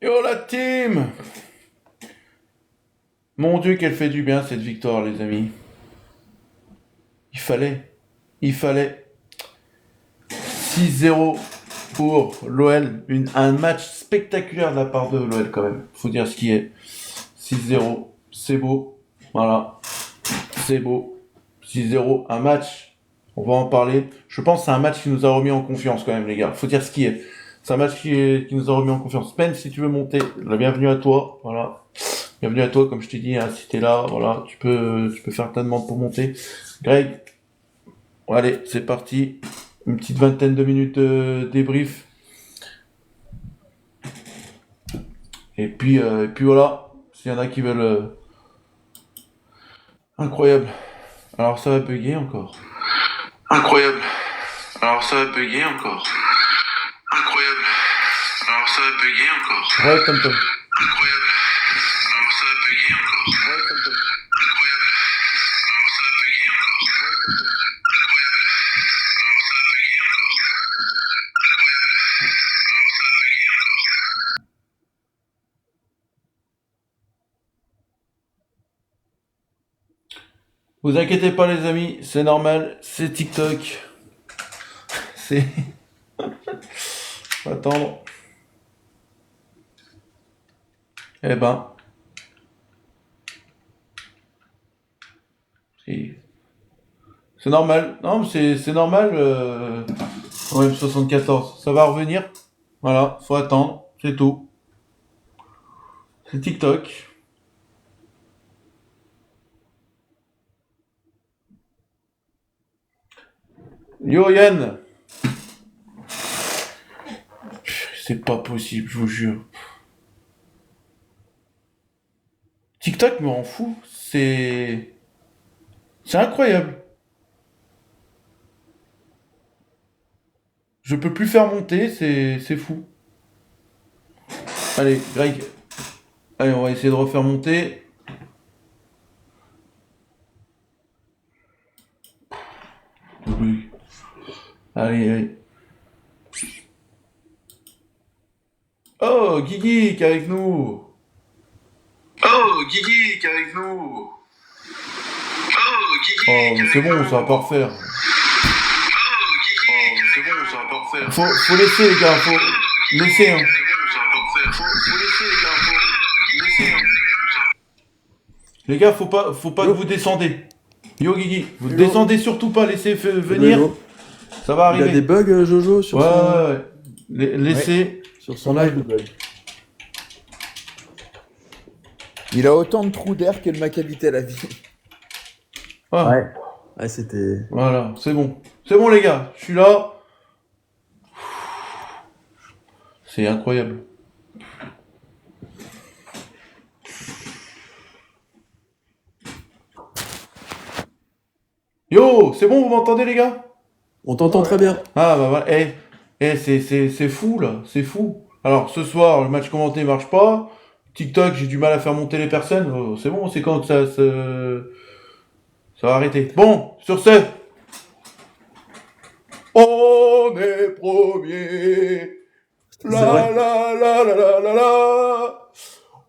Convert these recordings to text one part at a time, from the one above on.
Yo la team! Mon Dieu, qu'elle fait du bien cette victoire, les amis. Il fallait. Il fallait. 6-0 pour l'OL. Un match spectaculaire de la part de l'OL quand même. Faut dire ce qui est. 6-0, c'est beau. Voilà. C'est beau. 6-0, un match. On va en parler. Je pense que c'est un match qui nous a remis en confiance quand même, les gars. Faut dire ce qui est. C'est un match qui nous a remis en confiance. Spence, si tu veux monter, la bienvenue à toi. Voilà. Bienvenue à toi, comme je t'ai dit, hein, si t'es là, voilà, tu peux faire ta demande pour monter. Greg, allez, c'est parti. Une petite vingtaine de minutes de débrief. Et puis voilà, s'il y en a qui veulent... Incroyable. Alors ça va bugger encore. Incroyable. Alors ça va bugger encore. Incroyable. Alors ça va bugger encore. Ouais, Tom Tom. Incroyable. Alors ça va bugger encore. Ouais, Tom Tom. Incroyable. Alors ça va bugger encore. Ouais, Tom Tom. Incroyable. Alors ça va bugger encore. Ouais, Tom Tom. Incroyable. Alors ça va bugger encore. Vous inquiétez pas les amis, c'est normal, c'est TikTok. C'est... Faut attendre. Eh ben, c'est c'est normal. Non, mais c'est normal. En M74, ça va revenir. Voilà, faut attendre, c'est tout. C'est TikTok. Yo Yann, c'est pas possible, je vous jure. TikTok me rend fou. C'est incroyable. Je peux plus faire monter, c'est fou. Allez, Greg. Allez, on va essayer de refaire monter. Oui. Allez, allez. Oh, Guigui qui est avec nous. Oh, Guigui qui est avec nous. Oh, Guigui. Oh, mais c'est bon, ça va pas refaire. Oh, mais c'est bon, ça va pas refaire. Faut laisser les gars, faut laisser. Hein. Faut laisser les gars, faut laisser. Hein. Les gars, faut pas que Yo, vous descendez. Yo Guigui, vous yo, descendez surtout pas, laissez hello, venir, hello. ça va Il a des arriver. bugs, Jojo, Ouais, sur son... ouais, ouais. Ouais, Laissez. sur son live, le bug. Il a autant de trous d'air que le Maccabi Tel Aviv. Ah, Ouais. Ouais, c'était... voilà, c'est bon. C'est bon les gars, je suis là. C'est incroyable. Yo, c'est bon, vous m'entendez les gars? On t'entend très bien. Ah bah voilà, c'est fou là, c'est fou. Alors ce soir, le match commenté marche pas. TikTok, j'ai du mal à faire monter les personnes. Oh, c'est bon, c'est quand que ça va arrêter. Bon, sur ce, on est premier. C'est vrai. La la la la la la la.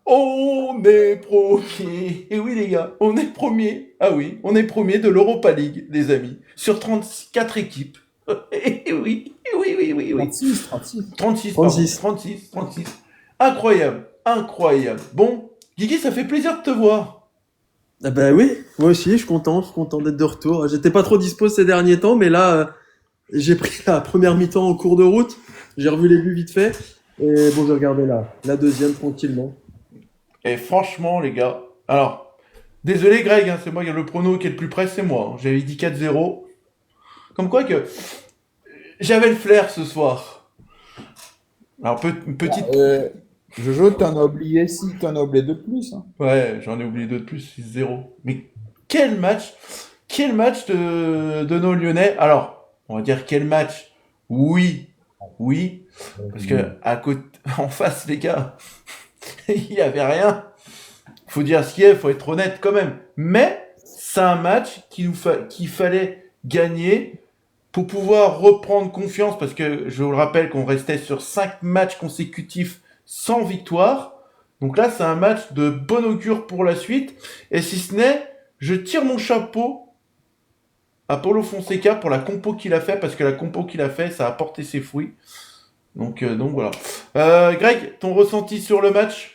On est premier. Et oui les gars, on est premier. Ah oui, on est premier de l'Europa League, les amis. Sur 34 équipes. Et oui, oui, oui, oui, oui. 36, 36. 36, pardon. 36. 36, 36. Incroyable, incroyable. Bon, Guigui, ça fait plaisir de te voir. Ah bah oui, moi aussi, je suis content d'être de retour. J'étais pas trop dispo ces derniers temps, mais là, j'ai pris la première mi-temps en cours de route. J'ai revu les buts vite fait. Et bon, j'ai regardé la deuxième tranquillement. Et franchement, les gars, alors, désolé Greg, hein, c'est moi, le prono qui est le plus près, c'est moi. Hein. J'avais dit 4-0. Comme quoi que j'avais le flair ce soir. Alors, une petite... Euh, Jojo, t'en as oublié si, t'en as oublié de plus. Hein. Ouais, j'en ai oublié deux de plus, 6-0. Mais quel match! Quel match de nos Lyonnais! Alors, on va dire quel match? Oui, oui, parce que à côté, en face, les gars, il y avait rien. Faut dire ce qu'il y a, faut être honnête quand même. Mais c'est un match qu'il fallait gagner pour pouvoir reprendre confiance, parce que je vous le rappelle qu'on restait sur 5 matchs consécutifs sans victoire. Donc là, c'est un match de bon augure pour la suite. Et si ce n'est, je tire mon chapeau à Paulo Fonseca pour la compo qu'il a fait, parce que la compo qu'il a fait, ça a porté ses fruits. Donc voilà. Greg, ton ressenti sur le match?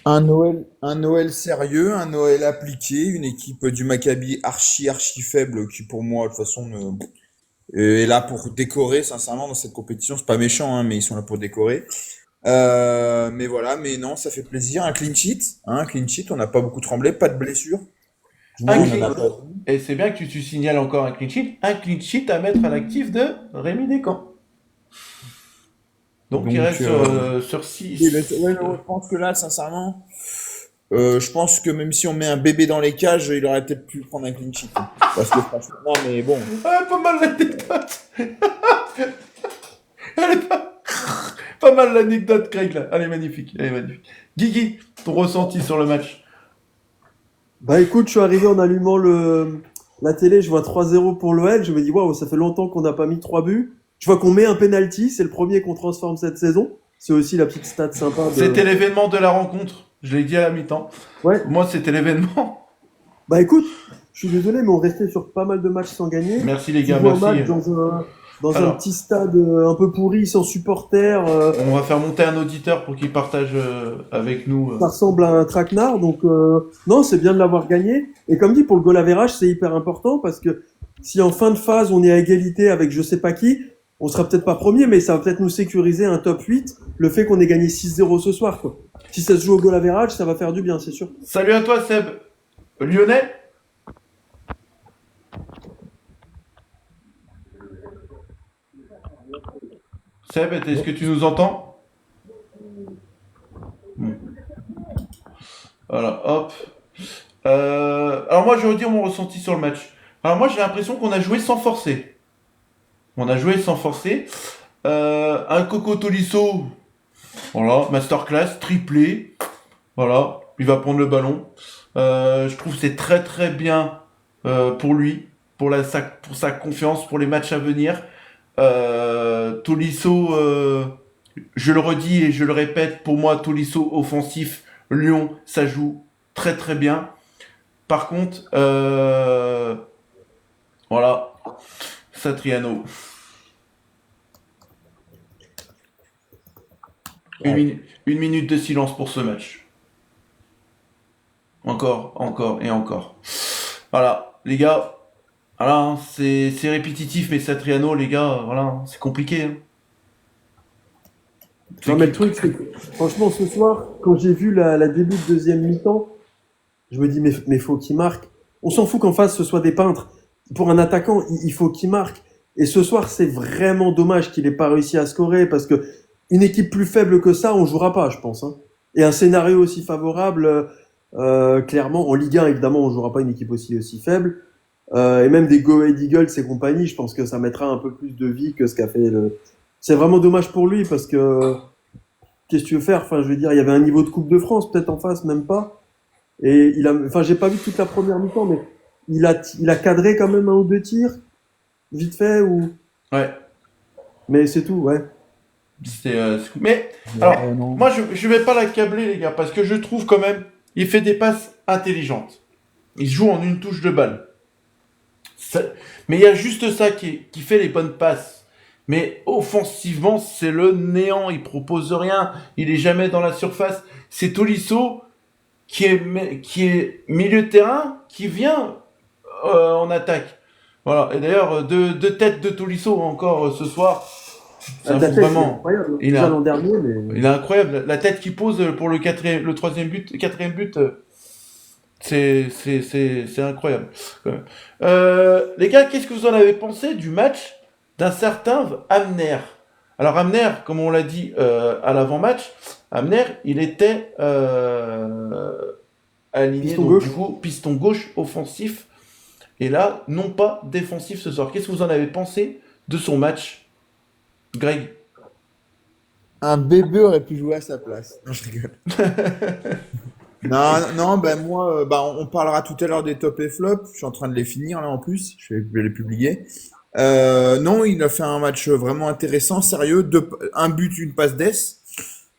Un Noël sérieux, un Noël appliqué, une équipe du Maccabi archi faible qui pour moi de toute façon est là pour décorer sincèrement dans cette compétition. C'est pas méchant hein, mais ils sont là pour décorer. Mais voilà, mais non, ça fait plaisir. Un clean sheet. On n'a pas beaucoup tremblé, pas de blessure. Du moins, Un on en a clean... pas. Et c'est bien que tu signales encore un clean sheet. Un clean sheet à mettre à l'actif de Rémi Descamps. Donc il Donc, reste sur oui, mais 6. ouais, non, je pense que là, sincèrement, je pense que même si on met un bébé dans les cages, il aurait peut-être pu prendre un clean sheet, hein. Parce que franchement, non, mais bon. Ah, pas mal l'anecdote. Elle est pas mal l'anecdote, Greg, là. Elle est magnifique. Elle est magnifique. Guigui, ton ressenti sur le match? Bah écoute, je suis arrivé en allumant la télé, je vois 3-0 pour l'OL, je me dis waouh, ça fait longtemps qu'on n'a pas mis 3 buts. Je vois qu'on met un penalty, c'est le premier qu'on transforme cette saison. C'est aussi la petite stat sympa C'était l'événement de la rencontre. Je l'ai dit à la mi-temps. Ouais, Moi, c'était l'événement. bah écoute, je suis désolé, mais on restait sur pas mal de matchs sans gagner. Merci les Tu gars, vois un merci. match dans un Alors, petit stade un peu pourri, sans supporters, on va faire monter un auditeur pour qu'il partage avec nous. ça ressemble à un traquenard, donc non, c'est bien de l'avoir gagné. Et comme dit, pour le goal average, c'est hyper important parce que si en fin de phase on est à égalité avec je sais pas qui, on sera peut-être pas premier, mais ça va peut-être nous sécuriser un top 8, le fait qu'on ait gagné 6-0 ce soir, quoi. Si ça se joue au goal average, ça va faire du bien, c'est sûr. Salut à toi, Seb. Lyonnais? Seb, est-ce que tu nous entends? Bon. Voilà, hop. Alors moi, je vais redire mon ressenti sur le match. Alors moi, j'ai l'impression qu'on a joué sans forcer. On a joué sans forcer. Un Coco Tolisso, voilà, masterclass, triplé. Voilà, il va prendre le ballon. Je trouve que c'est très très bien pour lui, pour sa confiance, pour les matchs à venir. Tolisso, je le redis et je le répète, pour moi, Tolisso offensif, Lyon, ça joue très très bien. Par contre, voilà, Satriano. Une minute de silence pour ce match. Encore, encore et encore. Voilà, les gars. Voilà, hein, c'est répétitif, mais Satriano, les gars, voilà, hein, c'est compliqué, hein. Non, mais le truc, c'est que, franchement, ce soir, quand j'ai vu la début de deuxième mi-temps, je me dis, mais faut qu'il marque. On s'en fout qu'en face, ce soit des peintres. Pour un attaquant, il faut qu'il marque. Et ce soir, c'est vraiment dommage qu'il ait pas réussi à scorer parce que une équipe plus faible que ça, on jouera pas, je pense, hein. Et un scénario aussi favorable, clairement, en Ligue 1, évidemment, on jouera pas une équipe aussi faible. Et même des Go Ahead Eagles et compagnie, je pense que ça mettra un peu plus de vie que ce qu'a fait le. C'est vraiment dommage pour lui parce que qu'est-ce que tu veux faire? Enfin, je veux dire, il y avait un niveau de Coupe de France peut-être en face, même pas. Et enfin, j'ai pas vu toute la première mi-temps, mais il a cadré quand même un ou deux tirs, vite fait ou. Ouais, Mais c'est tout, ouais. mais, alors, Non. moi, je vais pas l'accabler, les gars, parce que je trouve quand même, il fait des passes intelligentes. Il joue en une touche de balle. Mais il y a juste ça qui fait les bonnes passes. Mais offensivement, c'est le néant. Il propose rien. Il est jamais dans la surface. C'est Tolisso qui est milieu de terrain qui vient en attaque. Voilà. Et d'ailleurs, deux têtes de Tolisso encore ce soir. Ça La vaut tête, c'est vraiment. incroyable. Il Déjà a, l'an dernier, mais. il est incroyable. La tête qu'il pose pour le troisième but, quatrième but. C'est incroyable. Les gars, qu'est-ce que vous en avez pensé du match d'un certain Amner? Alors Amner, comme on l'a dit à l'avant-match, Amner, il était aligné, Piston donc gauche. du coup, piston gauche offensif, et là, non pas défensif ce soir. Qu'est-ce que vous en avez pensé de son match, Greg? Un bébé aurait pu jouer à sa place. Non, je rigole. Non, non, ben moi, on parlera tout à l'heure des top et flop. Je suis en train de les finir là en plus. Je vais les publier. Non, il a fait un match vraiment intéressant, sérieux. Un but, une passe d'ess.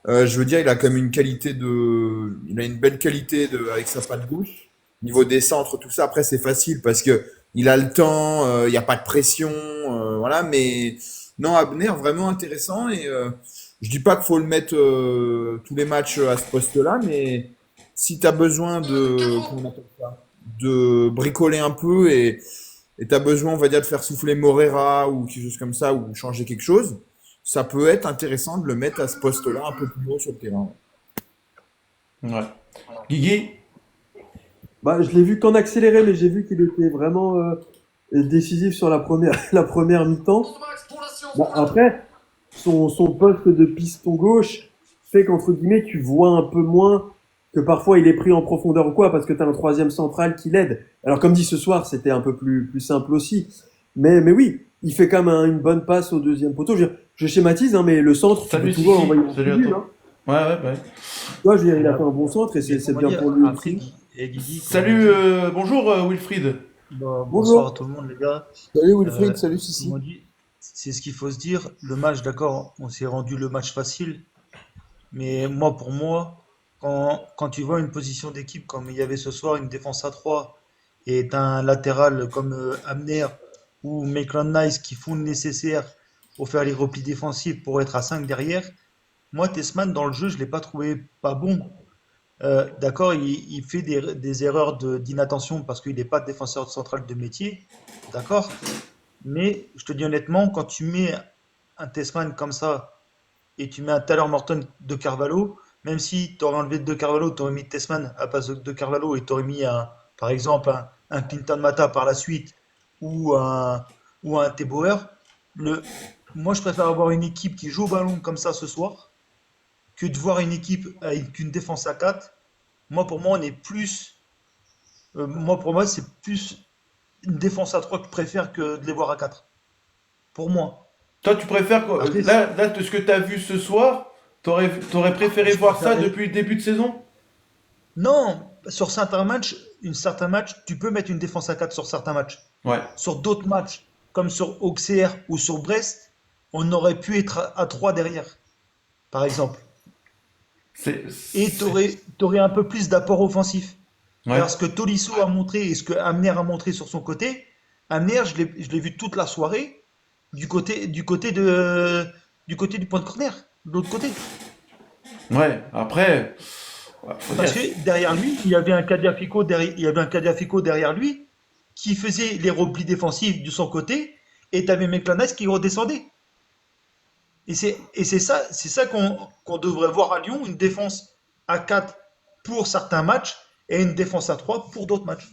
Je veux dire, il a quand même il a une belle qualité avec sa patte gauche. Niveau des centres, tout ça. Après, c'est facile parce que il a le temps, il n'y a pas de pression, voilà. Mais non, Abner, vraiment intéressant. Et je dis pas qu'il faut le mettre tous les matchs à ce poste-là, mais si tu as besoin comment on appelle ça, de bricoler un peu et tu as besoin, on va dire, de faire souffler Morera ou quelque chose comme ça, ou changer quelque chose, ça peut être intéressant de le mettre à ce poste-là, un peu plus haut sur le terrain. Ouais. Guigui, Bah, je l'ai vu qu'en accéléré, mais j'ai vu qu'il était vraiment décisif sur la première, la première mi-temps. Bah, après, son poste de piston gauche fait qu'entre guillemets, tu vois un peu moins que parfois il est pris en profondeur ou quoi, parce que tu as un troisième central qui l'aide. Alors, comme dit ce soir, c'était un peu plus simple aussi. Mais oui, il fait quand même une bonne passe au deuxième poteau. Je schématise, hein, mais le centre, tu peux salut toujours Sissi, l'envoyer en salut à tribune. toi. Hein. Ouais, ouais, ouais. Tu vois, je veux dire, il Et, a fait un bon centre et c'est comment bien dire, pour lui après, aussi. Guigui, comme on Salut, dit, bonjour Wilfried. bonsoir à Bonjour. tout le monde, les gars. Salut Euh, Wilfried, salut Comme on Sissi. dit, c'est ce qu'il faut se dire. Le match, d'accord, on s'est rendu le match facile, mais moi, pour moi, quand tu vois une position d'équipe comme il y avait ce soir, une défense à 3 et t'as un latéral comme Amner ou Maitland-Nice qui font le nécessaire pour faire les replis défensifs pour être à 5 derrière, moi, Tessman, dans le jeu, je l'ai pas trouvé pas bon. D'accord, il fait des erreurs d'inattention parce qu'il n'est pas défenseur central de métier. D'accord? Mais je te dis honnêtement, quand tu mets un Tessman comme ça et tu mets un Tyler Morton de Carvalho, même si tu aurais enlevé de Carvalho, tu aurais mis Tessman à la place de Carvalho et tu aurais mis par exemple un Clinton Mata par la suite ou un Teboer, le, moi je préfère avoir une équipe qui joue au ballon comme ça ce soir que de voir une équipe avec une défense à 4. Pour moi, on est plus. Pour moi, c'est plus une défense à 3 que je préfère que de les voir à 4. Pour moi. Toi, tu préfères quoi Après, là, de ce que tu as vu ce soir, t'aurais préféré je voir ça préférerais. depuis le début de saison? Non, sur certains matchs, tu peux mettre une défense à 4 sur certains matchs. Ouais. Sur d'autres matchs, comme sur Auxerre ou sur Brest, on aurait pu être à 3 derrière, par exemple. Et tu C'est... aurais un peu plus d'apport offensif. Ouais. Car ce que Tolisso a montré et ce que Amner a montré sur son côté, Amner, je l'ai vu toute la soirée du côté du point de corner, de l'autre côté. Ouais. Après, ouais, faut dire. Parce que derrière lui, il y avait un Cadiafico derrière lui qui faisait les replis défensifs de son côté et tu avais Meklanès qui redescendait. Et c'est ça qu'on devrait voir à Lyon, une défense à 4 pour certains matchs et une défense à 3 pour d'autres matchs.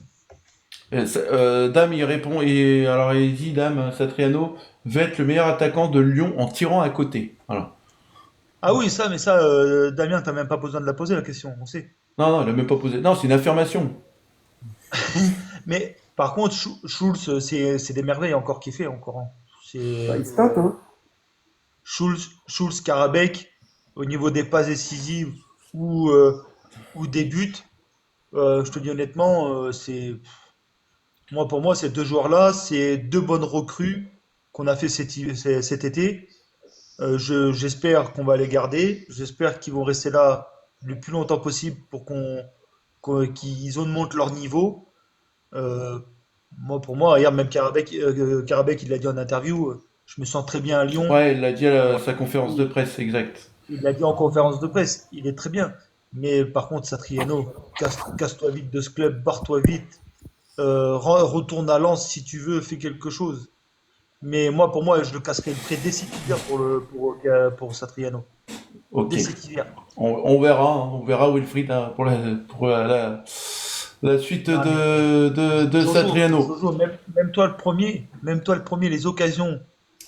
Dame, il répond, et alors il dit, Dame, Satriano va être le meilleur attaquant de Lyon en tirant à côté. Voilà. Ah oui, mais ça, Damien, t'as même pas besoin de la poser la question, on sait. Non, non, il a même pas posé. Non, c'est une affirmation. Mais par contre, Schulz, c'est des merveilles encore qu'il fait encore, hein. Bah, C'est il stat, hein. Schulz, Karabek, au niveau des passes décisives ou des buts, je te dis honnêtement, pour moi, ces deux joueurs-là, c'est deux bonnes recrues qu'on a fait cet été. J'espère qu'on va les garder. J'espère qu'ils vont rester là le plus longtemps possible pour qu'ils augmentent leur niveau. Euh, pour moi, regarde, même Karabek, il l'a dit en interview, je me sens très bien à Lyon. Ouais, il l'a dit à Euh, sa conférence de presse, exact. il l'a dit en conférence de presse, il est très bien. Mais par contre, Satriano, casse-toi vite de ce club, barre-toi vite, retourne à Lens si tu veux, fais quelque chose. Mais pour moi, je le casserai le prêt dès cet hiver pour Satriano. Ok. Dès cet hiver. On verra, hein, on verra Wilfried hein, pour la suite Non, mais de Satriano. Jojo, même toi le premier, les occasions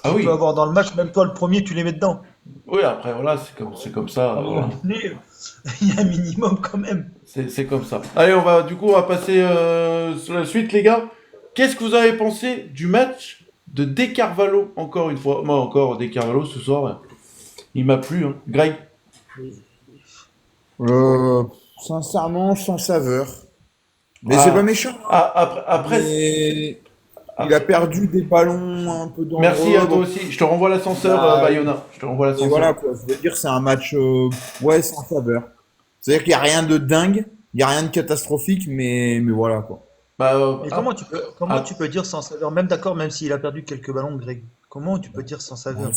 Ah qu'il peut oui, avoir dans le match, même toi le premier, tu les mets dedans. oui, après, voilà, c'est comme ça. À un moment Voilà. donné, il y a un minimum quand même. C'est comme ça. Allez, on va passer sur la suite, les gars. Qu'est-ce que vous avez pensé du match de De Carvalho, encore une fois? Moi, encore De Carvalho ce soir, il m'a plu. Hein. Greg? Euh, Sincèrement, sans saveur. Mais c'est Ah, pas méchant, hein. après, Mais Il a perdu des ballons un peu Merci à dangereux. toi Bon, aussi. Je te renvoie l'ascenseur, bah, Bayona. Je te renvoie et voilà, l'ascenseur. quoi. Je veux dire, c'est un match ouais, sans saveur. C'est-à-dire qu'il n'y a rien de dingue, il n'y a rien de catastrophique, mais voilà, quoi. Bah, Mais comment tu ah, peux dire sans saveur, même d'accord, même s'il a perdu quelques ballons, Greg, comment tu peux dire sans Bah, saveur?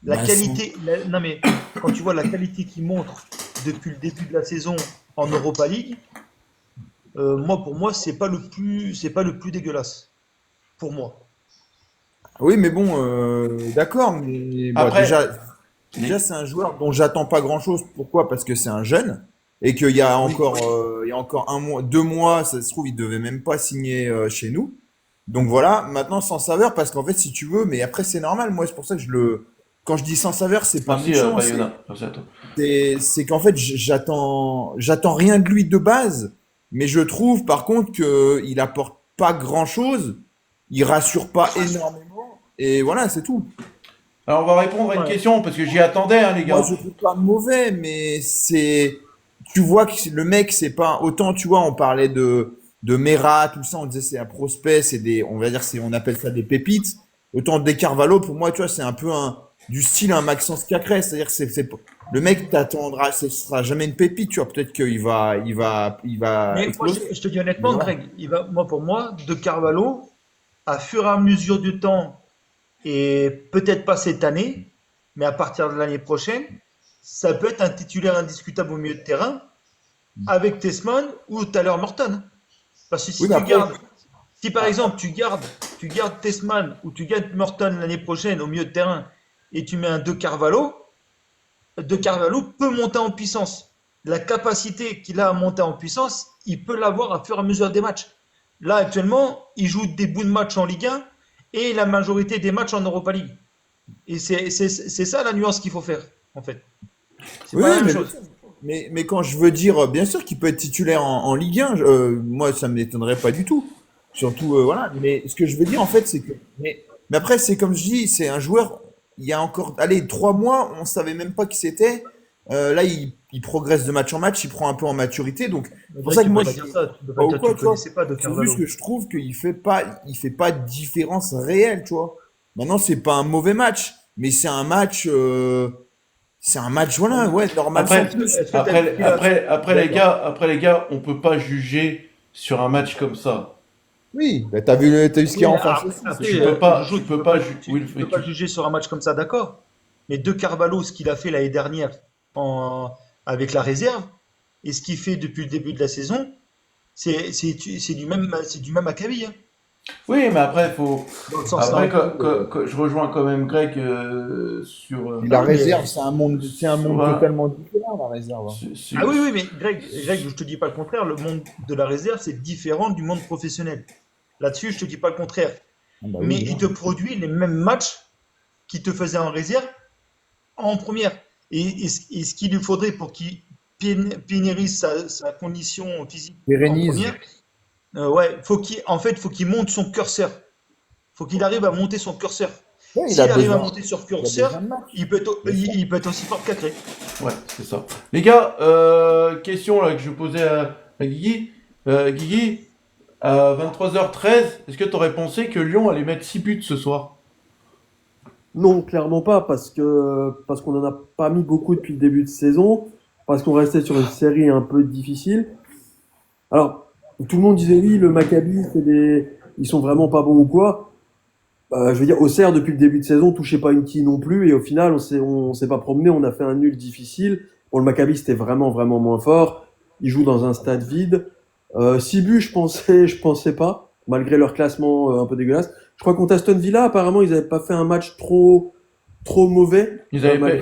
La bah, sans- qualité, non mais quand tu vois la qualité qu'il montre depuis le début de la saison en Europa League, moi pour moi c'est pas le plus dégueulasse pour moi. Oui, mais bon, d'accord, mais bon, après, déjà c'est un joueur dont j'attends pas grand-chose. Pourquoi? Parce que c'est un jeune et qu'il y a Oui. encore, il y a encore un mois, 2 mois, ça se trouve, il devait même pas signer chez nous. Donc voilà, maintenant sans saveur, parce qu'en fait, si tu veux, mais après c'est normal. Moi, c'est pour ça que quand je dis sans saveur, c'est pas merci, méchant, Bayona. Merci à toi. c'est qu'en fait, j'attends rien de lui de base, mais je trouve par contre qu'il apporte pas grand-chose, il rassure pas énormément, et voilà, c'est tout. Alors, on va répondre à une Ouais. question parce que j'y attendais, hein, les Moi, gars. je trouve pas mauvais, mais tu vois que le mec, c'est pas, autant, tu vois, on parlait de Mera, tout ça, on disait c'est un prospect, on va dire, on appelle ça des pépites. Autant des Carvalho, pour moi, tu vois, c'est un peu du style un Maxence Cacré, c'est-à-dire que le mec t'attendra, ce sera jamais une pépite, tu vois, peut-être qu'il va Mais moi, exploser. je te dis Mais honnêtement, voilà. Greg, moi, pour moi, De Carvalho, à fur et à mesure du temps, et peut-être pas cette année, mais à partir de l'année prochaine, ça peut être un titulaire indiscutable au milieu de terrain, avec Tessman ou Tyler Morton. Parce que Oui, si mais tu après, gardes, si par exemple tu gardes Tessman ou tu gardes Morton l'année prochaine au milieu de terrain et tu mets un De Carvalho peut monter en puissance. La capacité qu'il a à monter en puissance, il peut l'avoir à fur et à mesure des matchs. Là, actuellement, il joue des bouts de matchs en Ligue 1 et la majorité des matchs en Europa League. Et c'est ça la nuance qu'il faut faire, en fait. C'est oui, pas la même mais chose. mais quand je veux dire, bien sûr qu'il peut être titulaire en Ligue 1, moi ça m'étonnerait pas du tout. Surtout, voilà. Mais ce que je veux dire en fait, c'est que. Mais après, c'est comme je dis, c'est un joueur, il y a encore, allez, 3 mois, on savait même pas qui c'était. Là, il progresse de match en match, il prend un peu en maturité. Donc, c'est pour Greg, ça que tu peux moi, pas je dire dis ça. Tu peux pas pas ou dire que tu quoi, ne tu vois. connaissais pas De C'est juste Carvalho. que je trouve qu'il fait pas de différence réelle, tu vois. Maintenant, c'est pas un mauvais match, mais c'est un match, Non, voilà, mais ouais, normal sans Après, plus. est-ce que tu as vu là? D'accord. après les gars, on peut pas juger sur un match comme ça. Oui, bah, t'as vu ce qu'il y Oui, a mais en face aussi, c'est après, Tu tout. peux pas, Jojo, tu peux pas, ju- oui, tu peux pas juger sur un match comme ça, d'accord. Mais De Carvalho, ce qu'il a fait l'année dernière en, avec la réserve, et ce qu'il fait depuis le début de la saison, c'est du même acabit, hein. oui, mais après, faut, Dans le sens après là. que je rejoins quand même Greg sur, Et Ah la oui, mais, réserve, c'est un monde voilà, totalement différent, la réserve, hein. ah oui, oui, mais Greg, je te dis pas le contraire, le monde de la réserve, c'est différent du monde professionnel. Là-dessus, je te dis pas le contraire. Ah bah Mais oui, il voilà. te produit les mêmes matchs qu'il te faisait en réserve en première. Et ce qu'il lui faudrait pour qu'il pénalise sa condition physique en Pérennise. première, ouais, en fait, faut qu'il monte son curseur. Faut qu'il arrive à monter son curseur. Ouais, S'il arrive à monter sur il a besoin curseur, de match, il, bien sûr. il peut être aussi fort qu'Acré. ouais, c'est ça. Les gars, question là que je posais à Guigui. Guigui, à 23h13, est-ce que tu aurais pensé que Lyon allait mettre 6 buts ce soir? Non, clairement pas, parce qu'on en a pas mis beaucoup depuis le début de saison, parce qu'on restait sur une série un peu difficile. Alors, tout le monde disait oui, le Maccabi, ils sont vraiment pas bons ou quoi. Je veux dire, Auxerre, depuis le début de saison, touchait pas une quille non plus, et au final, on s'est pas promené, on a fait un nul difficile. Pour le Maccabi, c'était vraiment, vraiment moins fort. Ils jouent dans un stade vide. 6 buts, je pensais pas, malgré leur classement un peu dégueulasse. Je crois contre Aston Villa, apparemment, ils avaient pas fait un match trop mauvais, malgré.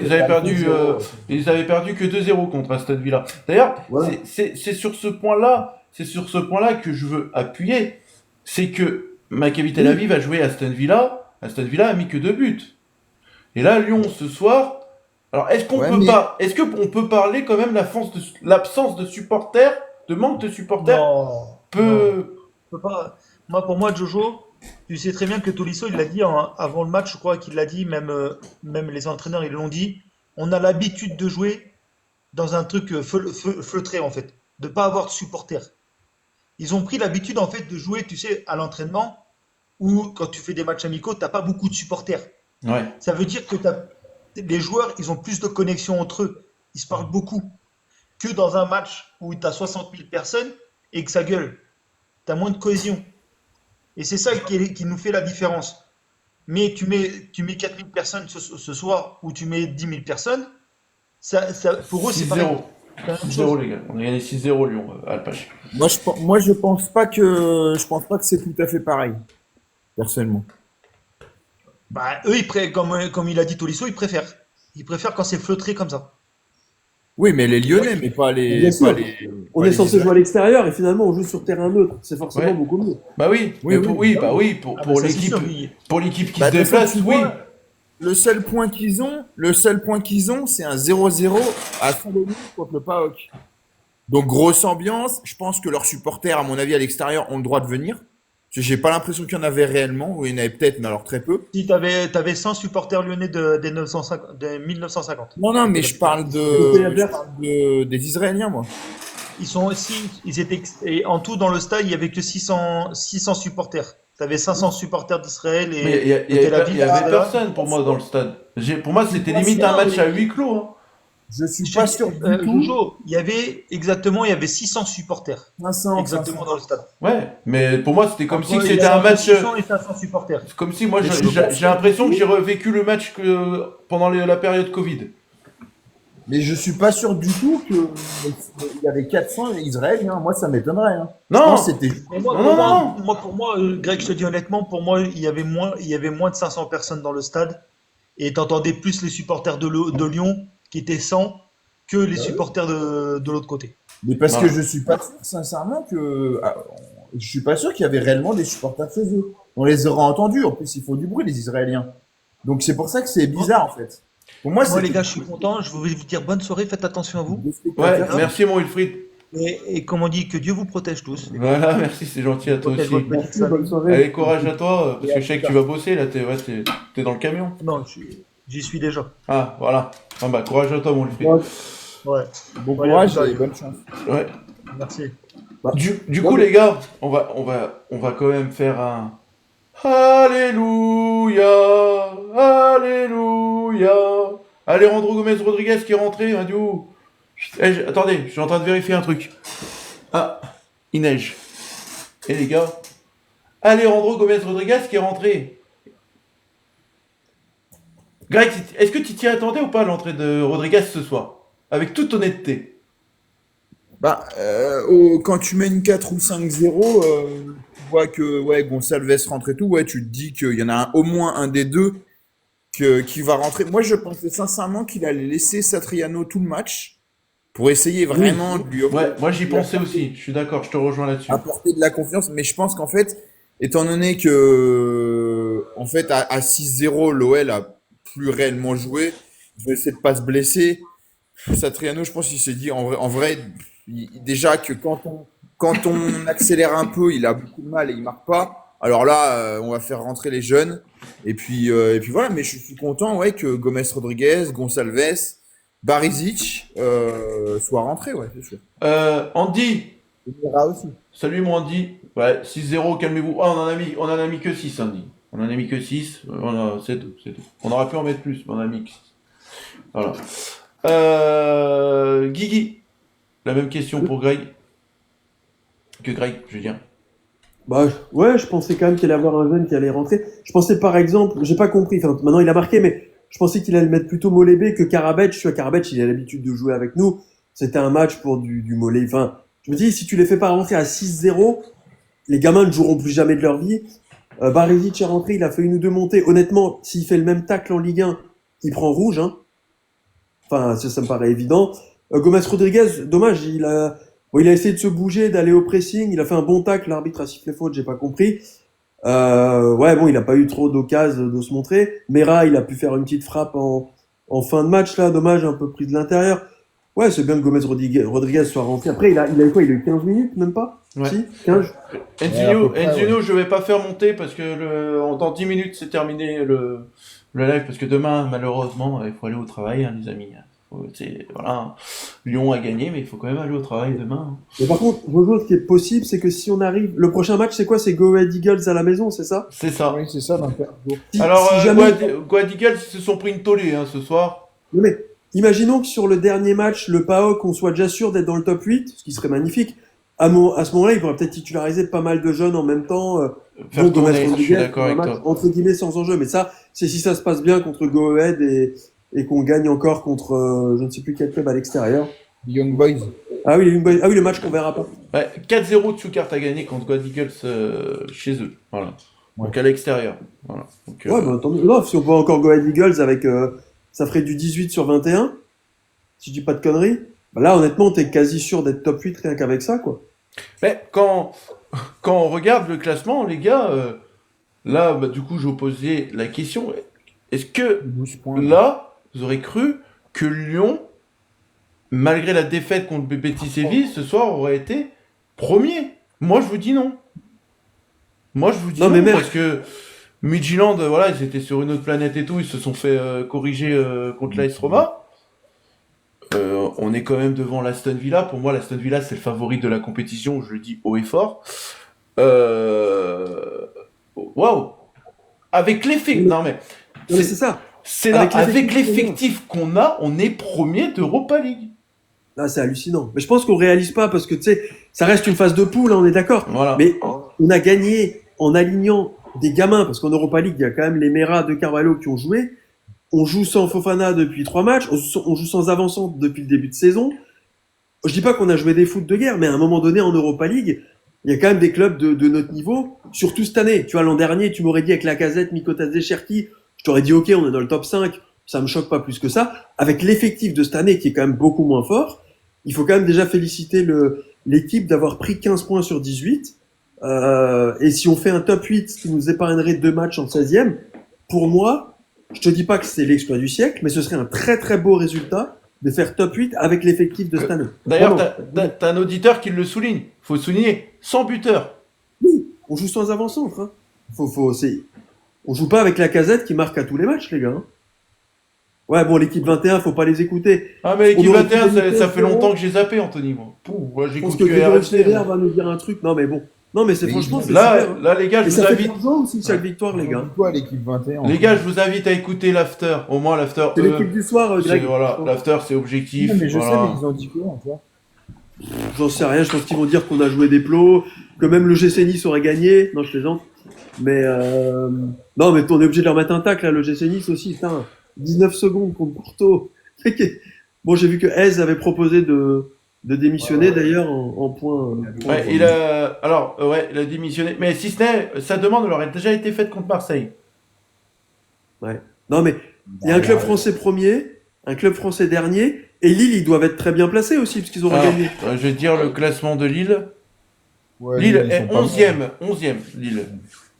Ils avaient perdu que 2-0 contre Aston Villa. D'ailleurs, Voilà. c'est sur ce point-là, que je veux appuyer, c'est que Maccabi Tel Oui, Aviv a joué à Aston Villa. Aston Villa a mis que 2 buts. Et là, Lyon ce soir. Alors, Ouais, mais est-ce qu'on peut parler quand même l'absence de supporters, de manque de supporters Non, non. peut. Je peux pas. Moi, pour moi, Jojo, tu sais très bien que Tolisso, il l'a dit avant le match, je crois qu'il l'a dit, même les entraîneurs, ils l'ont dit. On a l'habitude de jouer dans un truc feutré, en fait, de pas avoir de supporters. Ils ont pris l'habitude, en fait, de jouer, tu sais, à l'entraînement. où quand tu fais des matchs amicaux, t'as pas beaucoup de supporters. Ouais. Ça veut dire que les joueurs, ils ont plus de connexion entre eux. Ils se parlent beaucoup. Que dans un match où tu as 60 000 personnes et que ça gueule. Tu as moins de cohésion. Et c'est ça qui nous fait la différence. Mais tu mets 4 000 personnes ce soir ou tu mets 10 000 personnes, pour eux, c'est pareil. 6-0. C'est la même 6-0 chose. les gars. On a gagné 6-0 Lyon à Alpach. Moi, je pense pas que c'est tout à fait pareil, personnellement. Bah, eux, comme il a dit Tolisso, ils préfèrent. Ils préfèrent quand c'est feutré comme ça. Oui, mais les Moi, Lyonnais, mais pas Bien les, pas sûr. les, On pas est les censé jouer à Israéliens. l'extérieur et finalement on joue sur terrain neutre. C'est forcément Ouais. beaucoup mieux. Bah oui, Oui, mais oui. oui, Ah bah oui. oui, Ah bah ça c'est sûr, oui. pour l'équipe qui Bah, se de toute façon, déplace, tu oui. vois, le seul point qu'ils ont, c'est un 0-0 à Saint-Denis contre le PAOK. Donc, grosse ambiance. Je pense que leurs supporters, à mon avis, à l'extérieur, ont le droit de venir. J'ai pas l'impression qu'il y en avait réellement, ou il y en avait peut-être, mais alors très peu. Si t'avais 100 supporters lyonnais des 950, de 1950, Non, non, c'était mais la je parle Côté de, je adverse, parle des Israéliens, moi. Ils sont aussi, ils étaient, et en tout dans le stade, il y avait que 600 supporters. Tu avais 500 supporters d'Israël Mais et de Tel Je il suis Aviv y qui avait étaient pas, là. je suis personne pour pas moi dans sûr. le stade. Pour moi, Je suis c'était pas limite sûr. un Non, match à mais huis clos, hein. Je suis je te pas dis, sûr du tout. Jojo, il y avait 600 supporters 500, exactement 500. dans le stade. Ouais, mais pour moi, c'était comme si Entre, il y c'était avait un entre match. 600 et 500 supporters. C'est comme si moi, Mais je suis pas j'ai sûr du l'impression que j'ai tout. revécu le match que pendant la période Covid. Mais je suis pas sûr du tout que il y avait 400 Israéliens. Moi, ça m'étonnerait, hein. Je pense que Non, c'était. Mais non, non, non, non. pour moi, Greg, je te dis honnêtement, pour moi, il y avait moins de 500 personnes dans le stade et t'entendais plus les supporters de Lyon qui étaient 100 que les supporters de l'autre côté. Mais parce que Voilà. je suis pas sûr, sincèrement, je suis pas sûr qu'il y avait réellement des supporters chez eux. On les aura entendus. En plus, ils font du bruit, les Israéliens. Donc c'est pour ça que c'est Moi, bizarre, en fait. Pour moi, moi, les c'était gars, je suis content. Je voulais vous dire bonne soirée, faites attention à vous. des Ouais, spectateurs. D'accord? merci mon Wilfried. Et comme on dit, que Dieu vous protège tous. Voilà, merci, c'est gentil à toi Protège votre aussi. petite merci, bonne famille. soirée. Allez, courage à toi, parce Et à que je plus sais que tu tard. vas bosser là, t'es dans le camion. Non, j'y suis déjà. Ah, voilà. Ah bah, courage à toi, mon Wilfried. Ouais. Ouais. Bon Allez, à plus courage tard, et les gars. bonne chance. Ouais. Merci. Bah, Du non, coup, mais- les gars, on va quand même faire un Alléluia, Alléluia. Alejandro Gomez Rodriguez qui est rentré, hein, du coup. Attendez, je suis en train de vérifier un truc. Ah, il neige. Et les gars, Alejandro Gomez Rodriguez qui est rentré. Greg, est-ce que tu t'y attendais ou pas à l'entrée de Rodriguez ce soir? Avec toute honnêteté. Bah, quand tu mènes 4 ou 5-0, tu vois que ouais, Gonçalves rentre et tout, ouais, tu te dis qu'il y en a au moins un des deux qui va rentrer. Moi, je pensais sincèrement qu'il allait laisser Satriano tout le match pour essayer Oui, vraiment de Ouais, moi j'y lui pensais aussi. Je suis d'accord, je te rejoins là-dessus. apporter de la confiance. Mais je pense qu'en fait, étant donné que en fait à 6-0, l'OL a plus réellement joué, il va essayer de pas se blesser. Satriano, je pense qu'il s'est dit en vrai, déjà que quand on accélère un peu, il a beaucoup de mal et il marque pas. Alors là, on va faire rentrer les jeunes. Et puis voilà, mais je suis content ouais, que Gomez Rodriguez, Gonçalves, Barisic soient rentrés, ouais, c'est sûr. Andy, Et Mira aussi. salut mon Andy. Ouais, 6-0, calmez-vous. Ah, on en a mis que 6, Andy. On en a mis que 6. C'est tout, c'est tout. On aurait pu en mettre plus, mais on en a mis que 6. Voilà. Guigui, la même question pour Greg. Que Greg, je veux dire. Bah, ouais, je pensais quand même qu'il allait avoir un jeune qui allait rentrer. Je pensais par exemple, j'ai pas compris, enfin, maintenant il a marqué, mais je pensais qu'il allait mettre plutôt Molébé que Karabec. Tu vois, Karabec, il a l'habitude de jouer avec nous. C'était un match pour du Mollet. Enfin, je me dis, si tu les fais pas rentrer à 6-0, les gamins ne joueront plus jamais de leur vie. Barisic est rentré, il a fait une ou deux montées. Honnêtement, s'il fait le même tacle en Ligue 1, il prend rouge, hein. Enfin, ça me paraît évident. Gomez Rodriguez, dommage, il a essayé de se bouger, d'aller au pressing. Il a fait un bon tacle, l'arbitre a sifflé faute, j'ai pas compris. Ouais, bon, il a pas eu trop d'occasion de se montrer. Mera, il a pu faire une petite frappe en fin de match, là, dommage, un peu pris de l'intérieur. Ouais, c'est bien que Gomez Rodriguez soit rentré. Après, il a eu quoi? Il a eu 15 minutes, même pas? Ouais. Si? 15? Ouais, à peu près, Enzino, je vais pas faire monter parce que dans 10 minutes c'est terminé le live parce que demain, malheureusement, il faut aller au travail, hein, les amis. Voilà. Lyon a gagné, mais il faut quand même aller au travail demain, hein. Mais par contre, Jojo, ce qui est possible, c'est que si on arrive. Le prochain match, c'est quoi? C'est Go Ahead Eagles à la maison, c'est ça? C'est ça. Oui, c'est ça dans 15 jours. Alors, Si jamais. Guad Eagles se sont pris une tollée hein, ce soir. Non, mais imaginons que sur le dernier match, le PAOK, on soit déjà sûr d'être dans le top 8, ce qui serait magnifique. À ce moment-là, il pourrait peut-être titulariser pas mal de jeunes en même temps. Faire Donc, de tourner, mettre je suis Rodriguez d'accord dans un avec match, toi. entre guillemets, sans enjeu. Mais ça, c'est si ça se passe bien contre Go Ahead et qu'on gagne encore contre je ne sais plus quel club à l'extérieur. Young Boys. Ah oui, le match qu'on verra pas. Ouais, 4-0 Stuttgart a gagné contre Guad Eagles chez eux. Voilà. Donc à l'extérieur. Voilà. Donc, Ouais, bah, tant mieux. Non, si on peut encore Go Ahead Eagles avec, ça ferait du 18 sur 21, si je dis pas de conneries. Bah là, honnêtement, t'es quasi sûr d'être top 8 rien qu'avec ça, quoi. Mais quand on regarde le classement, les gars, là, bah, du coup, j'ai posé la question. Est-ce que 12 points. là, vous aurez cru que Lyon, malgré la défaite contre Betis Séville, ce soir aurait été premier? Moi, je vous dis non. Moi, je vous dis Non, non, mais merde. parce que Midtjylland, voilà, ils étaient sur une autre planète et tout, ils se sont fait corriger contre l'AS Roma. On est quand même devant l'Aston Villa. Pour moi, l'Aston Villa, c'est le favori de la compétition, je le dis haut et fort. Waouh! Avec l'effet. Non, mais. Non, mais c'est ça. C'est là, Avec avec l'effectif l'effectif qu'on a, on est premier d'Europa League. Là, c'est hallucinant. Mais je pense qu'on réalise pas parce que, tu sais, ça reste une phase de poule, hein, on est d'accord. Voilà. Mais on a gagné en alignant des gamins, parce qu'en Europa League, il y a quand même les Mera de Carvalho qui ont joué. On joue sans Fofana depuis 3 matchs. On joue sans avançant depuis le début de saison. Je dis pas qu'on a joué des foot de guerre, mais à un moment donné, en Europa League, il y a quand même des clubs de notre niveau, surtout cette année. Tu vois, l'an dernier, tu m'aurais dit avec Lacazette, Mikotadze, Cherki, je t'aurais dit, OK, on est dans le top 5. Ça me choque pas plus que ça. Avec l'effectif de cette année, qui est quand même beaucoup moins fort, il faut quand même déjà féliciter l'équipe d'avoir pris 15 points sur 18. Et si on fait un top 8, ce qui nous épargnerait 2 matchs en 16e, pour moi, je te dis pas que c'est l'exploit du siècle, mais ce serait un très très beau résultat de faire top 8 avec l'effectif de cette année. D'ailleurs, Vraiment. t'as un auditeur qui le souligne. Faut souligner, sans buteur. Oui, on joue sans avant-centre. Hein. On joue pas avec la casette qui marque à tous les matchs, les gars. Hein. Ouais, bon, l'équipe 21, faut pas les écouter. Ah, mais l'équipe On aurait 21, pu ça gagner fait 0. longtemps que j'ai zappé, Anthony, moi. Moi, Je pense j'écoute que que Grégory RMC. Schneider va nous dire un truc. Non, mais bon. Non, mais c'est Mais franchement, c'est Là, super. Hein. là, les gars, Et je vous ça fait invite. 15 ans aussi, chaque victoire, les gars. Toi, l'équipe 21. Les gars, je vous invite à écouter l'after. Au moins, l'after. C'est l'équipe du soir, Greg. Voilà, l'after, c'est objectif. Non, mais je sais, voilà. mais ils ont dit quoi, toi? J'en sais rien, je pense qu'ils vont dire qu'on a joué des plots, que même le GC Nice aurait gagné. Non, je plaisante. Mais non, mais on est obligé de leur mettre un tacle, là, le GC Nice aussi. Putain, 19 secondes contre Porto. Bon, j'ai vu que Hez avait proposé de démissionner, d'ailleurs, en point. Ouais, il a démissionné. Mais si ce n'est, sa demande elle aurait déjà été faite contre Marseille. Ouais. Non, mais il y a un club français premier, un club français dernier, et Lille, ils doivent être très bien placés aussi, parce qu'ils auront Alors, gagné. je vais dire le classement de Lille. Ouais, Lille ils est sont pas 11e, Lille.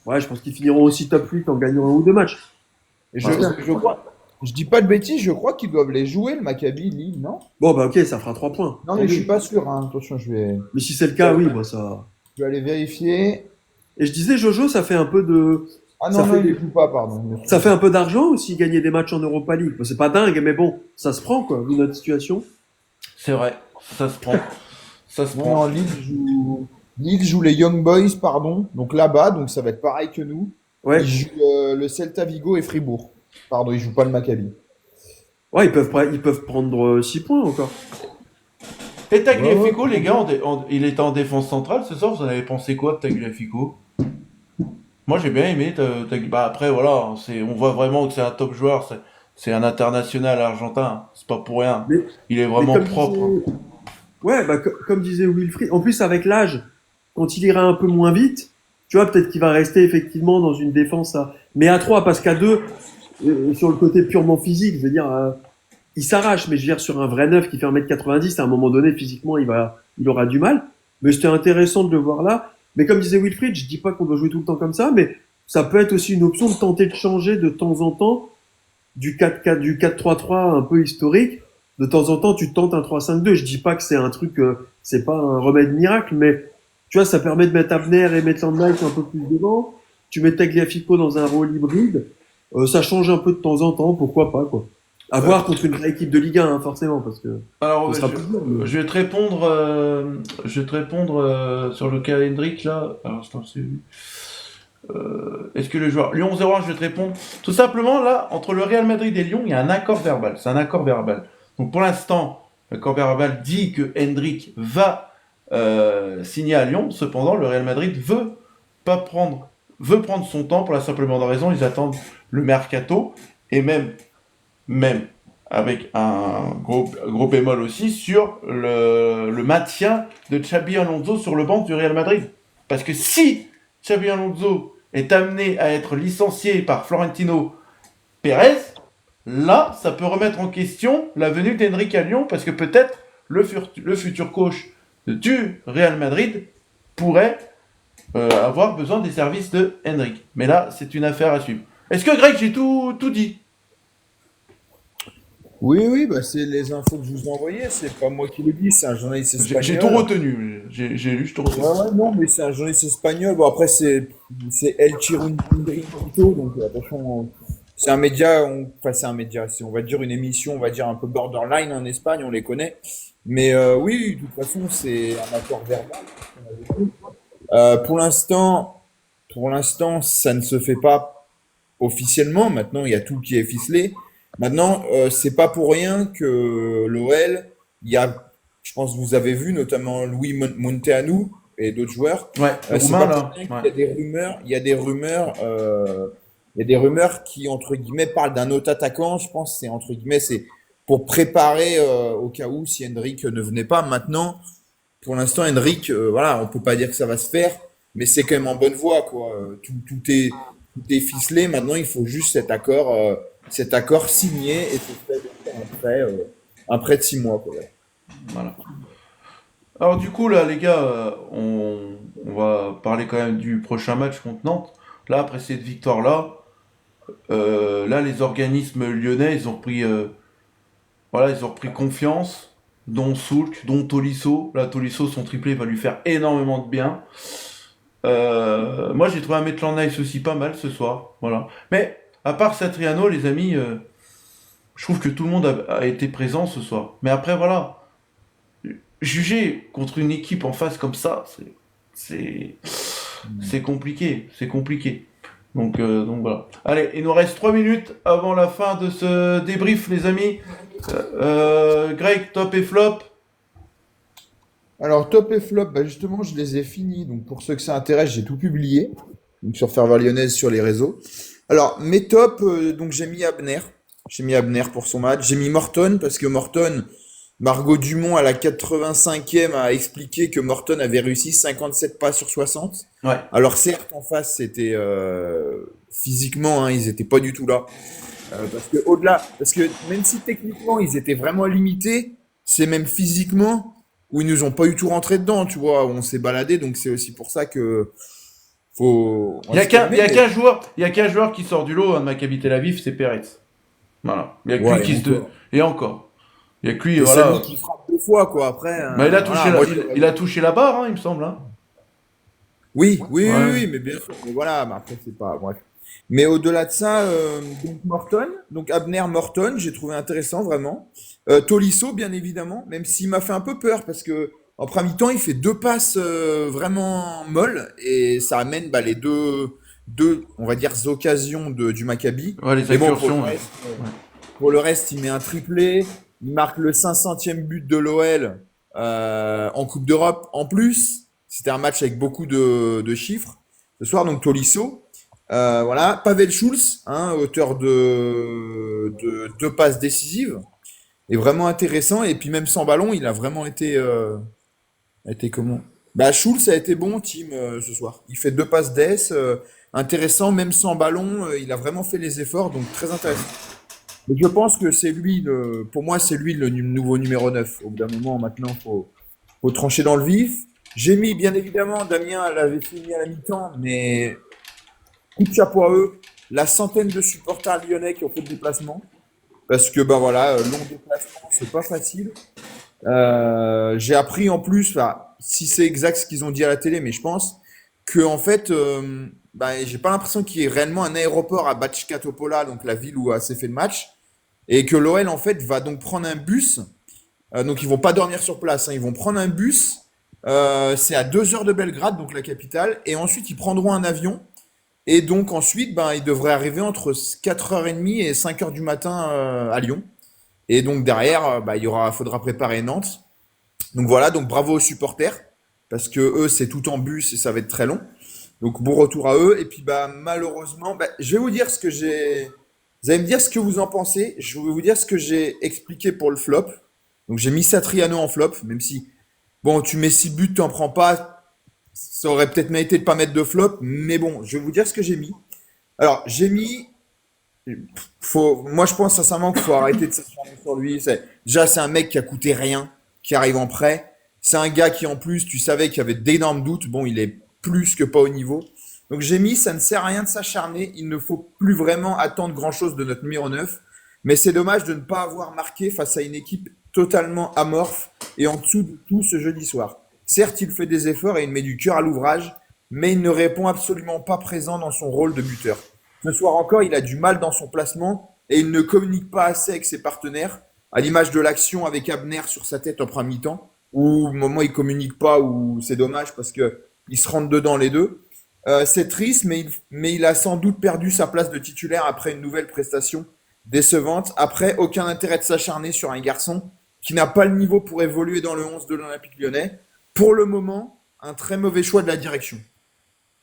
Ouais, je pense qu'ils finiront aussi top 8 en gagnant 1 ou 2 matchs. Et je crois, je dis pas de bêtises, je crois qu'ils doivent les jouer, le Maccabi, Lille, non? Bon, bah ok, ça fera 3 points. Non, mais je suis pas sûr, hein. Attention, Mais si c'est le cas, oui, bah ça. je vais aller vérifier. Et je disais, Jojo, ça fait un peu de. Ah Ça non, fait non, des- il joue pas, pardon. Ça fait un peu d'argent aussi gagner des matchs en Europa League. Bon, c'est pas dingue, mais bon, ça se prend quoi, vu notre situation. C'est vrai, ça se prend. Ça se Non, prend. non, Lille joue les Young Boys, pardon. Donc là-bas, donc ça va être pareil que nous. Ouais, Ils jouent le Celta Vigo et Fribourg. Pardon, ils jouent pas le Maccabi. ouais, ils peuvent prendre 6 points encore. Et Tagliafico, Ouais, ouais. les gars, il était en défense centrale ce soir. Vous en avez pensé quoi de Tagliafico? Moi, j'ai bien aimé. Bah, après, voilà, on voit vraiment que c'est un top joueur. C'est un international argentin. C'est pas pour rien. Mais- Il est Mais vraiment comme propre. disait- Ouais, bah comme disait Wilfried, en plus avec l'âge, quand il ira un peu moins vite, tu vois, peut-être qu'il va rester effectivement dans une défense mais à 3, parce qu'à 2, sur le côté purement physique, je veux dire, il s'arrache, mais je veux dire, sur un vrai neuf qui fait 1m90, à un moment donné, physiquement, il aura du mal. Mais c'était intéressant de le voir là. Mais comme disait Wilfried, je dis pas qu'on doit jouer tout le temps comme ça, mais ça peut être aussi une option de tenter de changer de temps en temps du 4-4, du 4-3-3 un peu historique. De temps en temps, tu tentes un 3-5-2. Je dis pas que c'est un truc, c'est pas un remède miracle, mais tu vois, ça permet de mettre Abner et Maitland Niles un peu plus devant. Tu mets Tagliafico dans un rôle hybride. Ça change un peu de temps en temps, pourquoi pas, quoi. À voir contre une vraie équipe de Ligue 1, hein, forcément, parce que Alors, ce sera plus dur. Mais... je vais te répondre, sur le cas Hendrick là. Alors, attends, c'est est-ce que le joueur Lyon 0-1, je vais te répondre. Tout simplement, là, entre le Real Madrid et Lyon, il y a un accord verbal. C'est un accord verbal. Donc, pour l'instant, l'accord verbal dit que Hendrick va signer à Lyon. Cependant, le Real Madrid veut prendre son temps pour la simple et bonne raison. Ils attendent le mercato et même avec un gros bémol aussi sur le maintien de Xabi Alonso sur le banc du Real Madrid. Parce que si Xabi Alonso est amené à être licencié par Florentino Pérez, là, ça peut remettre en question la venue d'Henrique à Lyon, parce que peut-être le futur coach du Real Madrid pourrait avoir besoin des services de Henrique. Mais là, c'est une affaire à suivre. Est-ce que Greg, j'ai tout dit? Oui, bah c'est les infos que je vous ai envoyées, c'est pas moi qui le dis, c'est un journaliste J'ai tout espagnol. retenu. J'ai lu, je te retenu. Ouais, non, mais c'est un journaliste espagnol. Bon, après, c'est El Chiringuito, donc attention, c'est un média, enfin, c'est un média, on va dire une émission, on va dire un peu borderline en Espagne, on les connaît. Mais oui, de toute façon, c'est un accord verbal. Pour l'instant, ça ne se fait pas officiellement. Maintenant, il y a tout qui est ficelé. Maintenant, c'est pas pour rien que l'OL, il y a, je pense que vous avez vu notamment Louis Munteanu et d'autres joueurs. Ouais, le C'est roumain pas pour là. rien qu'il Ouais. y a des rumeurs, il y a des rumeurs qui entre guillemets parlent d'un autre attaquant. Je pense que c'est entre guillemets c'est pour préparer au cas où si Hendrick ne venait pas. Maintenant, pour l'instant, Hendrick, voilà, on peut pas dire que ça va se faire, mais c'est quand même en bonne voie, quoi. Tout est ficelé. Maintenant, il faut juste cet accord signé et c'est fait de faire un prêt de 6 mois, quoi. Voilà. Alors du coup là les gars, on va parler quand même du prochain match contre Nantes. Là après cette victoire là les organismes lyonnais ils ont repris confiance, dont Soulk, dont Tolisso. Là Tolisso son triplé va lui faire énormément de bien. Moi j'ai trouvé un Maitland Nice aussi pas mal ce soir, voilà. Mais à part Satriano les amis, je trouve que tout le monde a été présent ce soir. Mais après voilà. Juger contre une équipe en face comme ça, c'est, c'est compliqué, c'est compliqué. Donc voilà. Allez, il nous reste 3 minutes avant la fin de ce débrief, les amis. Greg, top et flop. Alors, top et flop, bah justement, je les ai finis. Donc, pour ceux que ça intéresse, j'ai tout publié. Donc, sur Ferveur Lyonnaise, sur les réseaux. Alors, mes tops, donc j'ai mis Abner. J'ai mis Abner pour son match. J'ai mis Morton, parce que Morton, Margot Dumont, à la 85e, a expliqué que Morton avait réussi 57 pas sur 60. Ouais. Alors, certes, en face, c'était physiquement, hein, ils étaient pas du tout là. Parce que même si techniquement, ils étaient vraiment limités, c'est même physiquement où ils nous ont pas eu tout rentré dedans, tu vois, où on s'est baladé, donc c'est aussi pour ça que on Il y a va se calmer, mais qu'un joueur qui sort du lot à Maccabi Tel Aviv, c'est Perez. Voilà. Il y a que lui ouais, qui se... encore. Et encore. Il y a que lui, Et c'est voilà. lui qui frappe 2 fois, quoi. Après, Bah, il a voilà, touché moi, il a touché la barre, hein, il me semble. Hein. Ouais. oui, mais bien sûr. Mais voilà, mais après, c'est pas, bref. Mais au-delà de ça, donc Morton, donc Abner Morton, j'ai trouvé intéressant, vraiment. Tolisso, bien évidemment, même s'il m'a fait un peu peur, parce que en premier mi-temps, il fait 2 passes vraiment molles, et ça amène bah, les deux, on va dire, occasions du Maccabi. Ouais, les Mais bon, incursions. Ouais. pour le reste, il met un triplé, il marque le 500e but de l'OL en Coupe d'Europe. En plus, c'était un match avec beaucoup de chiffres. Ce soir, donc Tolisso. Voilà, Pavel Schulz, hein, auteur de 2 passes décisives, est vraiment intéressant. Et puis même sans ballon, il a vraiment été comment? Bah Schulz a été bon team ce soir. Il fait 2 passes d'ess, intéressant, même sans ballon, il a vraiment fait les efforts, donc très intéressant. Donc je pense que c'est lui, pour moi, c'est lui le nouveau numéro 9. Au bout d'un moment, maintenant, faut trancher dans le vif. J'ai mis, bien évidemment, Damien l'avait fini à la mi-temps, mais coup de chapeau à eux. La centaine de supporters lyonnais qui ont fait le déplacement. Parce que, ben voilà, long déplacement, c'est pas facile. J'ai appris en plus, enfin, si c'est exact ce qu'ils ont dit à la télé, mais je pense que en fait, bah, j'ai pas l'impression qu'il y ait réellement un aéroport à Bachka Topola, donc la ville où s'est fait le match. et que l'OL en fait va donc prendre un bus. Donc ils vont pas dormir sur place, hein, ils vont prendre un bus. C'est à 2 heures de Belgrade, donc la capitale, et ensuite ils prendront un avion. Et donc ensuite, ben, ils devraient arriver entre 4h30 et 5h du matin à Lyon. Et donc derrière, bah, faudra préparer Nantes. Donc voilà, donc bravo aux supporters, parce que eux, c'est tout en bus et ça va être très long. Donc bon retour à eux. Et puis bah malheureusement, bah, je vais vous dire ce que j'ai. Vous allez me dire ce que vous en pensez. Je vais vous dire ce que j'ai expliqué pour le flop. Donc j'ai mis Satriano en flop, même si bon, tu mets 6 buts, tu n'en prends pas. Ça aurait peut-être mérité de pas mettre de flop, mais bon, je vais vous dire ce que j'ai mis. Alors j'ai mis. Moi, je pense sincèrement qu'il faut arrêter de s'acharner sur lui. Déjà, c'est un mec qui a coûté rien, qui arrive en prêt. C'est un gars qui, en plus, tu savais qu'il y avait d'énormes doutes. Bon, il est plus que pas au niveau. Donc, j'ai mis, ça ne sert à rien de s'acharner. Il ne faut plus vraiment attendre grand-chose de notre numéro 9. Mais c'est dommage de ne pas avoir marqué face à une équipe totalement amorphe et en dessous de tout ce jeudi soir. Certes, il fait des efforts et il met du cœur à l'ouvrage, mais il ne répond absolument pas présent dans son rôle de buteur. Ce soir encore, il a du mal dans son placement et il ne communique pas assez avec ses partenaires, à l'image de l'action avec Abner sur sa tête en première mi-temps, où au moment il communique pas, où c'est dommage parce que ils se rentrent dedans les deux. C'est triste, mais il a sans doute perdu sa place de titulaire après une nouvelle prestation décevante. Après, aucun intérêt de s'acharner sur un garçon qui n'a pas le niveau pour évoluer dans le 11 de l'Olympique Lyonnais. Pour le moment, un très mauvais choix de la direction.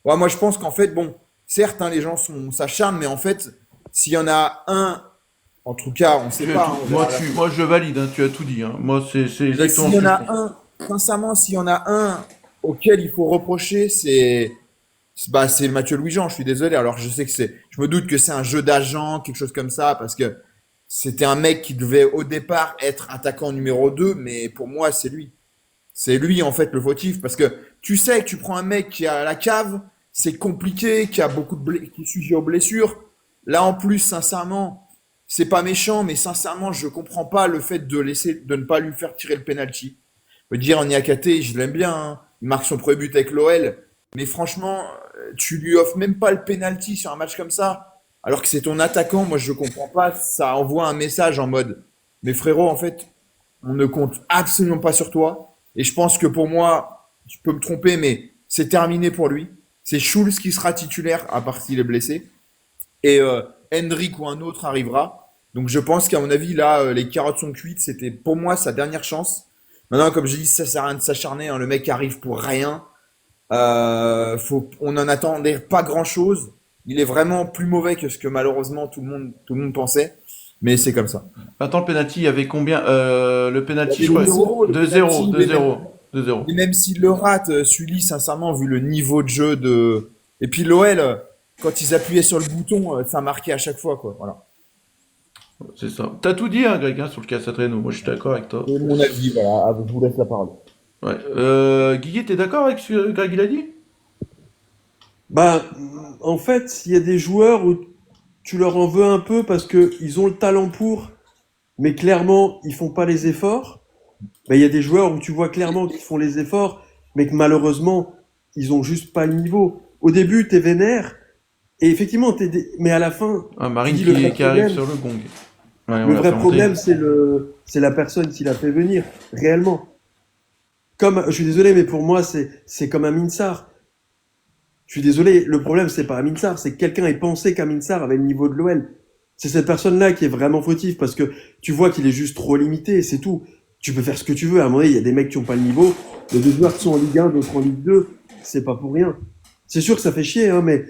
Ouais, moi, je pense qu'en fait, bon, certes, hein, les gens s'acharnent, mais en fait, s'il y en a un, en tout cas, on ne sait pas. On verra Moi, je valide, hein, tu as tout dit. Hein. Moi, c'est mais exactement s'il y ce en que je a pense. un, sincèrement, s'il y en a un auquel il faut reprocher, c'est Mathieu Louis-Jean. Je suis désolé. Alors, je me doute que c'est un jeu d'agent, quelque chose comme ça, parce que c'était un mec qui devait au départ être attaquant numéro 2, mais pour moi, c'est lui. C'est lui, en fait, le fautif. Parce que tu sais que tu prends un mec qui a la cave, c'est compliqué, qui a qui est sujet aux blessures. Là, en plus, sincèrement, c'est pas méchant, mais sincèrement, je comprends pas le fait de ne pas lui faire tirer le penalty. Je veux dire, on y a Niakate, je l'aime bien, hein. Il marque son premier but avec l'OL. Mais franchement, tu lui offres même pas le penalty sur un match comme ça. Alors que c'est ton attaquant, moi, je comprends pas. Ça envoie un message en mode, mais frérot, en fait, on ne compte absolument pas sur toi. Et je pense que pour moi, je peux me tromper, mais c'est terminé pour lui. C'est Schulz qui sera titulaire, à part s'il est blessé. Et Hendrick ou un autre arrivera. Donc je pense qu'à mon avis, là, les carottes sont cuites. C'était pour moi sa dernière chance. Maintenant, comme j'ai dit, ça sert à rien de s'acharner, hein. Le mec arrive pour rien. On n'en attendait pas grand-chose. Il est vraiment plus mauvais que ce que malheureusement tout le monde pensait. Mais c'est comme ça. Attends, le penalty, il y avait combien Le Il penalty, y je avait crois. 2-0, le 2-0, penalty, 2-0, 2-0. et même s'il le rate, Sully, sincèrement, vu le niveau de jeu de. Et puis l'OL, quand ils appuyaient sur le bouton, ça marquait à chaque fois, quoi. Voilà. C'est ça. T'as tout dit, hein, Greg, hein, sur le cas Satriano. Moi, je suis d'accord avec toi. C'est mon avis, voilà. Ah, je vous laisse la parole. Ouais. Guigui, t'es d'accord avec ce que Greg il a dit? Bah, en fait, il y a des joueurs où tu leur en veux un peu parce que ils ont le talent pour, mais clairement, ils font pas les efforts. Bah, il y a des joueurs où tu vois clairement qu'ils font les efforts, mais que malheureusement, ils ont juste pas le niveau. Au début, t'es vénère, et effectivement, mais à la fin, Ah, tu Marine dis le vrai qui arrive problème, sur le gong. Ouais, on le l'a fait vrai monter. problème, c'est la personne qui l'a fait venir, réellement. Comme, je suis désolé, mais pour moi, c'est comme Amin Sarr. Je suis désolé, le problème, c'est pas Amin Sarr, c'est que quelqu'un ait pensé qu'Amin Sarr avait le niveau de l'OL. C'est cette personne-là qui est vraiment fautive parce que tu vois qu'il est juste trop limité, c'est tout. Tu peux faire ce que tu veux. À un moment donné, il y a des mecs qui ont pas le niveau. Il y a des joueurs qui sont en Ligue 1, d'autres en Ligue 2. C'est pas pour rien. C'est sûr que ça fait chier, hein, mais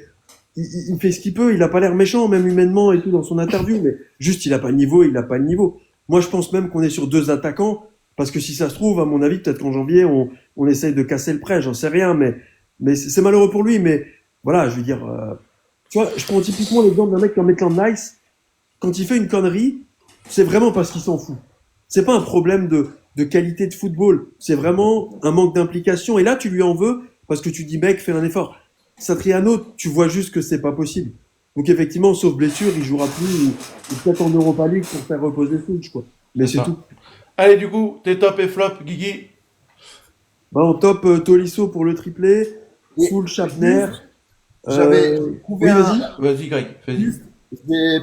il fait ce qu'il peut. Il a pas l'air méchant, même humainement et tout dans son interview, mais juste, il a pas le niveau, il a pas le niveau. Moi, je pense même qu'on est sur 2 attaquants parce que si ça se trouve, à mon avis, peut-être qu'en janvier, on essaye de casser le prêt, j'en sais rien, mais c'est malheureux pour lui, mais voilà, je veux dire, tu vois, je prends typiquement l'exemple d'un mec comme Maitland Nice. Quand il fait une connerie, c'est vraiment parce qu'il s'en fout. C'est pas un problème de qualité de football. C'est vraiment un manque d'implication. Et là, tu lui en veux parce que tu dis, mec, fais un effort. Satriano, tu vois juste que c'est pas possible. Donc effectivement, sauf blessure, il jouera plus ou peut-être en Europa League pour faire reposer Fulch, quoi. Mais c'est Ça. tout. Allez, du coup, tes top et flop, Guigui. Bah, en top, Tolisso pour le triplé, Et Fulch, Chapner. J'avais trouvé Oui, un. vas-y. Vas-y, Greg, vas-y. Juste,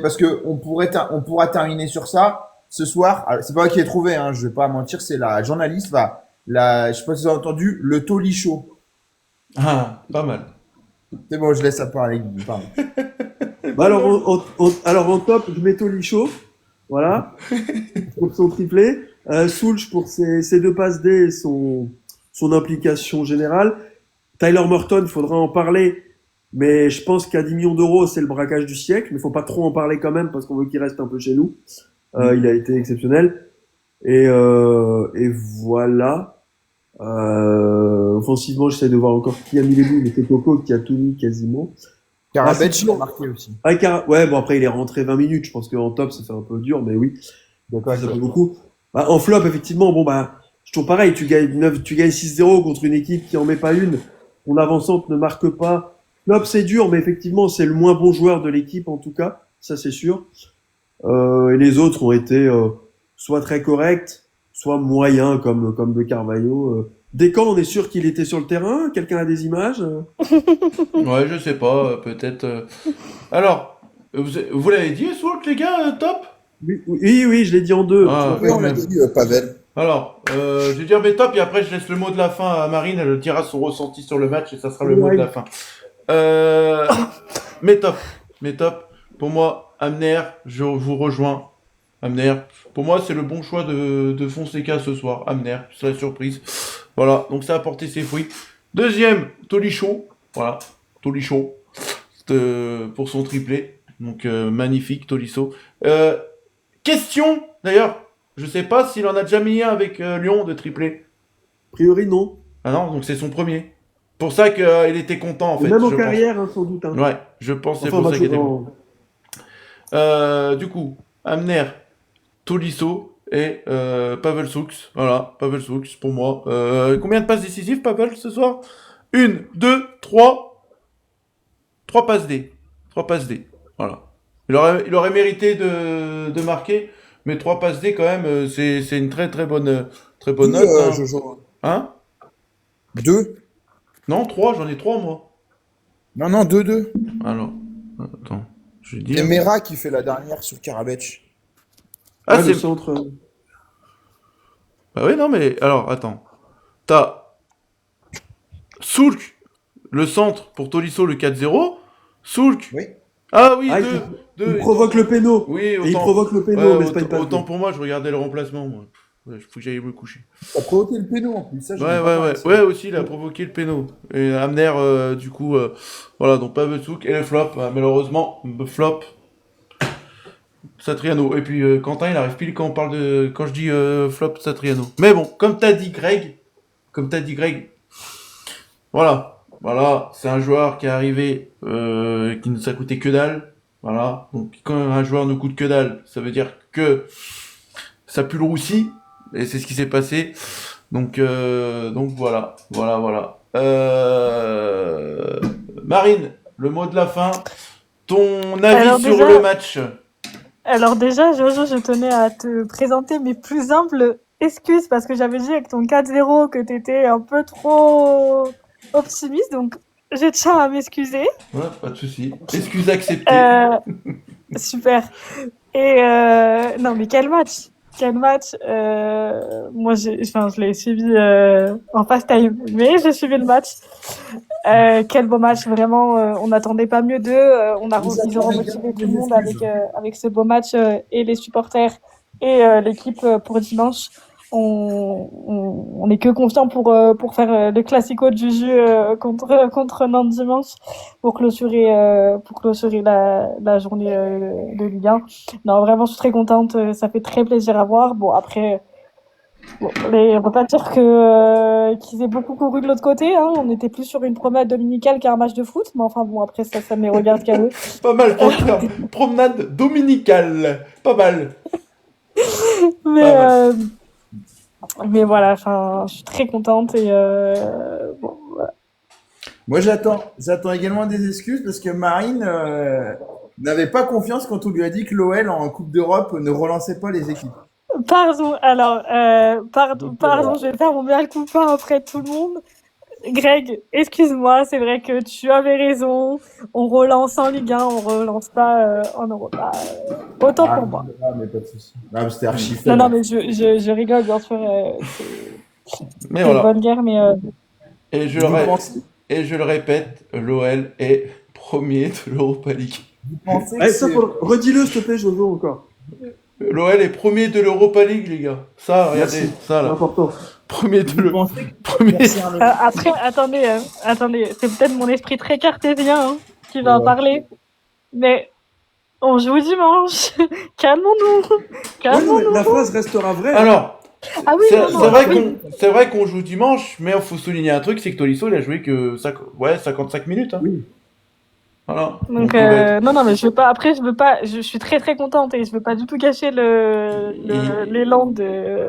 Parce que on pourra terminer sur ça ce soir. Alors, c'est pas moi qui ai trouvé, hein, je vais pas mentir, c'est la journaliste, je sais pas si vous avez entendu, le Tolicho. Ah, pas mal. C'est bon, je laisse ça parler, Guigui, pardon. Bah alors, alors en top, je mets Tolicho, voilà, pour son triplé. Soulch pour ses deux passes D et son implication générale. Tyler Morton, il faudra en parler, mais je pense qu'à 10 millions d'euros, c'est le braquage du siècle, mais faut pas trop en parler quand même parce qu'on veut qu'il reste un peu chez nous. Il a été exceptionnel. Et voilà. Offensivement, j'essaie de voir encore qui a mis les buts, mais c'est Coco qui a tout mis quasiment. Karabec, c'est il a bon. marqué aussi. Ouais, bon après il est rentré 20 minutes, je pense qu'en top ça fait un peu dur, mais oui, D'accord, ça fait beaucoup. Bah, en flop, effectivement, bon bah, c'est toujours pareil, tu gagnes 6-0 contre une équipe qui en met pas une, ton avançante ne marque pas. Flop c'est dur, mais effectivement c'est le moins bon joueur de l'équipe en tout cas, ça c'est sûr. Et les autres ont été soit très corrects, soit moyens comme De Carvalho. Descamps, on est sûr qu'il était sur le terrain. Quelqu'un a des images? Ouais, je sais pas, peut-être. Alors, vous l'avez dit, Swolt, les gars, top? Oui, je l'ai dit en deux. Ah, Oui, quand on l'a même. dit, Pavel. Alors, je vais dire mes tops et après je laisse le mot de la fin à Marine, elle dira son ressenti sur le match et ça sera le mot de la fin. Euh, mes tops, mes tops. Pour moi, Amner, je vous rejoins. Amner, pour moi c'est le bon choix de Fonseca ce soir. Amner, c'est la surprise. Voilà, donc ça a porté ses fruits. Deuxième, Tolicho. Voilà, Tolicho. Pour son triplé. Donc magnifique, Tolisso. Question, d'ailleurs, je sais pas s'il en a déjà mis un avec Lyon de triplé. A priori, non. Ah non, donc c'est son premier. Pour ça qu'il était content en Et fait. même en je carrière, hein, sans doute. Hein. pense. Ouais, je pense que c'est Enfin, pour bah, ça qu'il était bon. en- Du coup, Amner, Tolisso et Pavel Soux. Voilà, Pavel Soux pour moi. Combien de passes décisives, Pavel, ce soir? Une, deux, trois. Trois passes D. Trois passes D. Voilà. Il aurait mérité de marquer, mais trois passes D quand même, c'est une très bonne note. Hein? Jojo. Hein? Deux? Non, trois, j'en ai trois moi. Non, non, 2-2. Alors, attends, je vais C'est dire. Mera qui fait la dernière sur Karabec. Ah, Ouais, c'est. le centre. Bah oui, non, mais alors, attends. T'as Soulk, le centre pour Tolisso, le 4-0. Soulk. Oui. Ah oui, Ah, il provoque le péno. Oui, Et il autant. provoque le péno, Ouais, mais c'est pas une passe. autant pour moi, je regardais le remplacement, moi. Ouais, faut que j'aille me coucher. T'as provoqué le péno en plus, ça je Ouais, aussi, il a provoqué le péno. Et Amner, du coup, voilà, donc Pavel Souk et le flop, malheureusement, flop, Satriano. Et puis Quentin, il arrive pile quand je dis flop, Satriano. Mais bon, comme t'as dit Greg, voilà, c'est un joueur qui est arrivé, qui nous a coûté que dalle. Voilà, donc quand un joueur ne coûte que dalle, ça veut dire que ça pue le roussi, et c'est ce qui s'est passé. Donc voilà. Marine, le mot de la fin, ton avis Alors sur déjà, le match. Jojo, je tenais à te présenter mes plus humbles excuses parce que j'avais dit avec ton 4-0 que t'étais un peu trop optimiste, donc je tiens à m'excuser. Ouais, pas de souci. Excuse acceptée. Super. Et non, mais quel match! Quel match! Moi, je l'ai suivi en fast time, mais j'ai suivi le match. Quel beau match, vraiment. On n'attendait pas mieux d'eux. Ils ont remotivé tout le monde avec ce beau match et les supporters et l'équipe pour dimanche. On est que confiant pour faire le classico de Juju contre Nantes dimanche pour clôturer la journée de Ligue 1. Non, vraiment, je suis très contente. Ça fait très plaisir à voir. Bon, après, on peut pas dire qu'ils aient beaucoup couru de l'autre côté. Hein. On était plus sur une promenade dominicale qu'un match de foot. Mais enfin, bon, après, ça ne les regarde qu'à eux. Pas mal, franchement. Promenade dominicale. Pas mal. Mais voilà, enfin, je suis très contente et bon, voilà. Moi, j'attends également des excuses parce que Marine n'avait pas confiance quand on lui a dit que l'OL en Coupe d'Europe ne relançait pas les équipes. Pardon, je vais faire mon mea culpa après tout le monde. Greg, excuse-moi, c'est vrai que tu avais raison. On relance en Ligue 1, on relance pas en Europa. Autant Ah, pour moi. mais pas de souci. Ah, mais c'était archi Non, faible. non, mais je rigole, bien sûr. Mais C'est voilà. bonne guerre, mais Et Vous pensez, et je le répète, l'OL est premier de l'Europa League. vous pensez que Allez, ça, c'est. redis-le, s'il te plaît, Jojo, encore. L'OL est premier de l'Europa League, les gars. Ça, regardez, Merci, ça c'est là. important. Premier de Vous le... pensez que Premier... l'adversaire le après, attendez, c'est peut-être mon esprit très cartésien qui va en Ouais. parler, mais on joue dimanche. Calmons-nous, Ouais, non, mais calmons-nous. la phrase restera vraie. Alors, Ah oui, non, non, oui. c'est vrai qu'on joue dimanche, mais il faut souligner un truc, c'est que Tolisso, il a joué que 55 minutes. Hein. Oui. Voilà. Donc, non, mais je veux pas. Après, je veux pas. Je suis très très contente et je veux pas du tout gâcher l'élan de.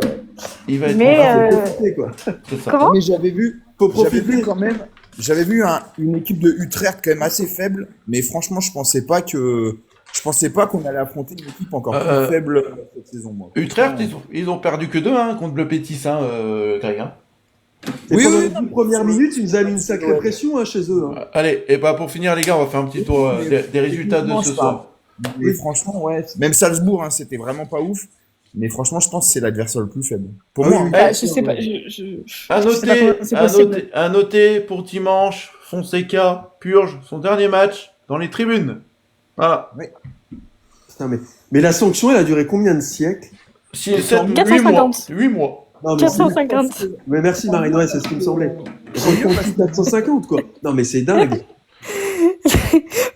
Il va être Mais Faut profiter, quoi. c'est ça. comment? Mais j'avais vu Faut profiter. quand même. J'avais vu une équipe de Utrecht quand même assez faible, mais franchement, je pensais pas qu'on allait affronter une équipe encore plus faible cette saison, moi. Utrecht, ils ont perdu que 2-1 contre le Pétis, Greg. Hein. Et Oui, pendant oui, les non, 10 premières mais- minutes, ils nous a mis une sacrée Ouais. pression hein, chez eux. Hein. Allez, et bah pour finir, les gars, on va faire un petit tour des résultats de techniquement, ce je soir. Mais franchement, ouais. Même Salzbourg, hein, c'était vraiment pas ouf. Mais franchement, je pense que c'est l'adversaire le plus faible. Pour Ah moi, oui, hein. oui. Bah, je sais pas. À Je sais pas comment noter, c'est possible. à noter pour dimanche, Fonseca purge son dernier match dans les tribunes. Voilà. Putain, mais la sanction, elle a duré combien de siècles? 450. 8 mois. Non, mais, 450. mais merci Marine, ouais, c'est ce qui me semblait. 450 quoi. Non mais c'est dingue.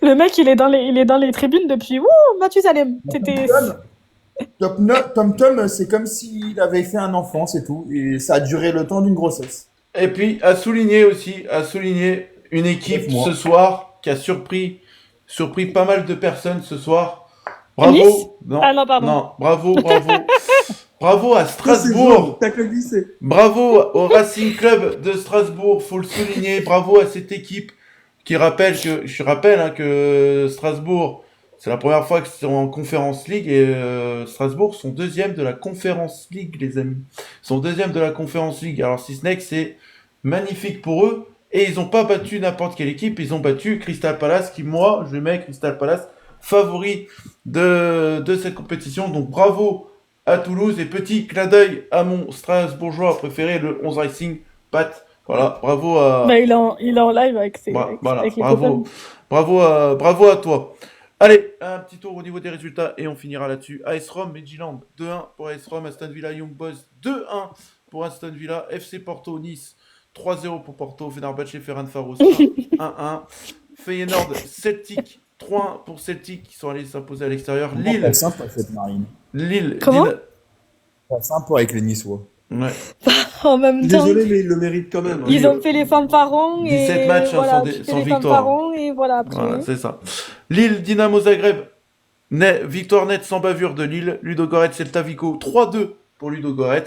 Le mec, il est dans les tribunes depuis. Wouh, Mathusalem. C'était. Tom Tom, c'est comme s'il avait fait un enfant, c'est tout. Et ça a duré le temps d'une grossesse. Et puis, à souligner une équipe 9 mois. ce soir qui a surpris pas mal de personnes ce soir. Bravo. Nice Non, Ah non, pardon. non, bravo. Bravo à Ça, c'est Strasbourg. jaune, t'as que glissé. Bravo au Racing Club de Strasbourg, faut le souligner. Bravo à cette équipe qui rappelle que Strasbourg, c'est la première fois qu'ils sont en Conference League et Strasbourg sont deuxième de la Conference League, les amis. Ils sont deuxième de la Conference League. Alors si ce n'est que c'est magnifique pour eux et ils n'ont pas battu n'importe quelle équipe, ils ont battu Crystal Palace qui, moi, je mets Crystal Palace favori de cette compétition. Donc bravo à Toulouse et petit clin d'œil à mon Strasbourgeois préféré, le 11 Racing, Pat. Voilà, bravo à... Bah, il est en live avec Voilà, avec les bravo, copains. bravo à toi. Allez, un petit tour au niveau des résultats et on finira là-dessus. AS Rome, Midtjylland, 2-1 pour AS Rome, Aston Villa, Young Boys, 2-1 pour Aston Villa, FC Porto, Nice, 3-0 pour Porto, Fenerbahçe, Ferencváros, 1-1, Feyenoord, Celtic, 3-1 pour Celtic qui sont allés s'imposer à l'extérieur. Lille, Pas sympa cette Marine. Comment Pas sympa avec les Niçois. Ouais. En même temps, Désolé mais ils le méritent quand même. hein. ils ont fait les fanfarons 17 et matchs, hein, voilà, sans tu fais sans les victoire. fanfarons et voilà après. Voilà, c'est ça. Lille, Dynamo Zagreb, victoire nette sans bavure de Lille. Ludogorets, Celta Vigo, 3-2 pour Ludogorets.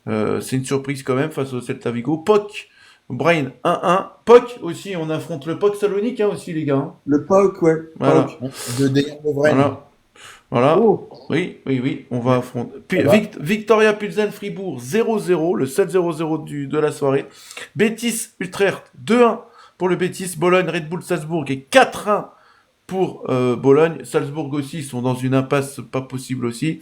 C'est une surprise quand même face au Celta Vigo. POC, Brain, 1-1. POC aussi, on affronte le POC Salonique hein, aussi les gars. Hein. Le POC, ouais. Voilà. POC. De Dejan Lovren. Voilà. Oh. Oui, on va affronter. Ça va. Victoria Pilsen Fribourg 0-0, le seul 0-0 de la soirée. Betis Utrecht 2-1 pour le Betis. Bologne Red Bull Salzbourg et 4-1 pour Bologne. Salzbourg aussi, ils sont dans une impasse pas possible aussi.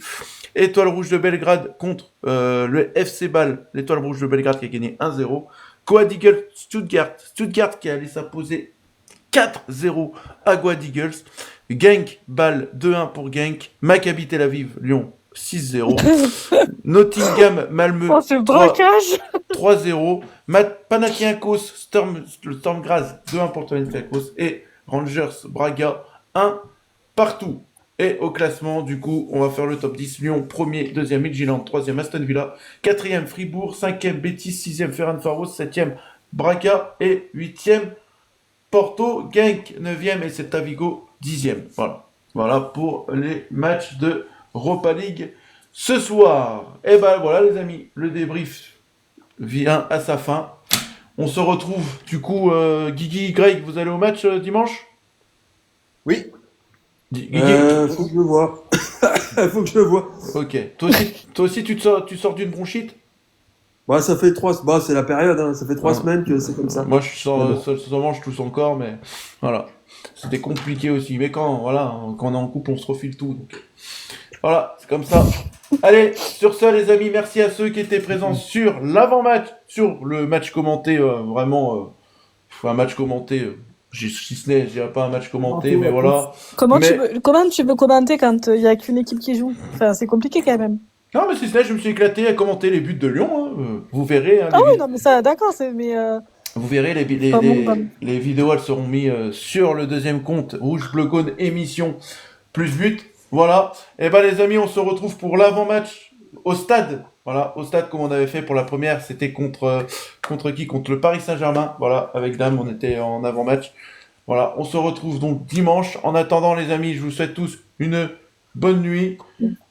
Étoile Rouge de Belgrade contre le FC Bâle. L'Étoile Rouge de Belgrade qui a gagné 1-0. Coad Eagles Stuttgart. Stuttgart qui allait s'imposer 4-0 à Coad Eagles. Genk Bâle 2-1 pour Genk. Maccabi Tel Aviv Lyon 6-0. Nottingham Malmö Oh, ce braquage 3-0. Panathinaikos le Storm Graz 2-1 pour Panathinaikos. Et Rangers Braga 1 partout. Et au classement, du coup, on va faire le top 10. Lyon, 1er, 2e, Midtjylland, 3e, Aston Villa, 4e, Fribourg, 5e, Betis, 6e, Ferencváros, 7e, Braga et 8e, Porto, Genk, 9e et Celta Vigo, 10e. Voilà pour les matchs de Europa League ce soir. Et ben voilà les amis, le débrief vient à sa fin. On se retrouve, du coup, Guigui, Greg, vous allez au match dimanche? Oui. Guigui, Faut que je le voie. Faut que je le voie. ok. Toi aussi tu sors d'une bronchite? Ouais, ça fait c'est la période, hein. Ça fait 3 Ouais. semaines que c'est comme ça. Moi, je Mais bon. sens, sûrement, je tousse encore, mais voilà. C'était compliqué aussi. Mais quand on est en couple, on se refile tout. Donc, voilà, c'est comme ça. Allez, sur ça, les amis, merci à ceux qui étaient présents sur l'avant-match, sur le match commenté, vraiment, un match commenté. Si ce n'est, je dirais pas un match commenté, mais voilà. Comment Mais- comment tu veux commenter quand il y a qu'une équipe qui joue? Enfin, c'est compliqué quand même. Non, mais si ce n'est, je me suis éclaté à commenter les buts de Lyon. Hein. Vous verrez. Hein, Ah les oui, vid- non, mais ça, d'accord, mais Vous verrez, Pas bon, pas bon. les vidéos, elles seront mises sur le deuxième compte Rouge Bleu Cône émission plus but. Voilà. Et ben les amis, on se retrouve pour l'avant-match au stade. Voilà, au stade comme on avait fait pour la première, c'était contre qui? Contre le Paris Saint-Germain. Voilà, avec Dame, on était en avant-match. Voilà, on se retrouve donc dimanche. En attendant, les amis, je vous souhaite tous une bonne nuit.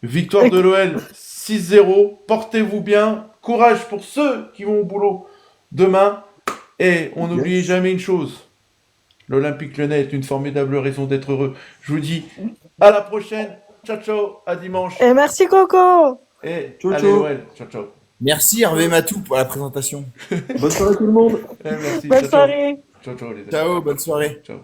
Victoire de l'OL 6-0. Portez-vous bien. Courage pour ceux qui vont au boulot demain. Et on n'oublie jamais une chose. L'Olympique Lyonnais est une formidable raison d'être heureux. Je vous dis à la prochaine. Ciao, ciao. À dimanche. Et merci Coco! Et Ciao, allez, ciao. Noël. Ciao, ciao. Merci Hervé Matou pour la présentation. Bonne soirée tout le monde. Merci. Bonne ciao, ciao. soirée! Ciao, ciao, les amis. Ciao, bonne soirée. Ciao.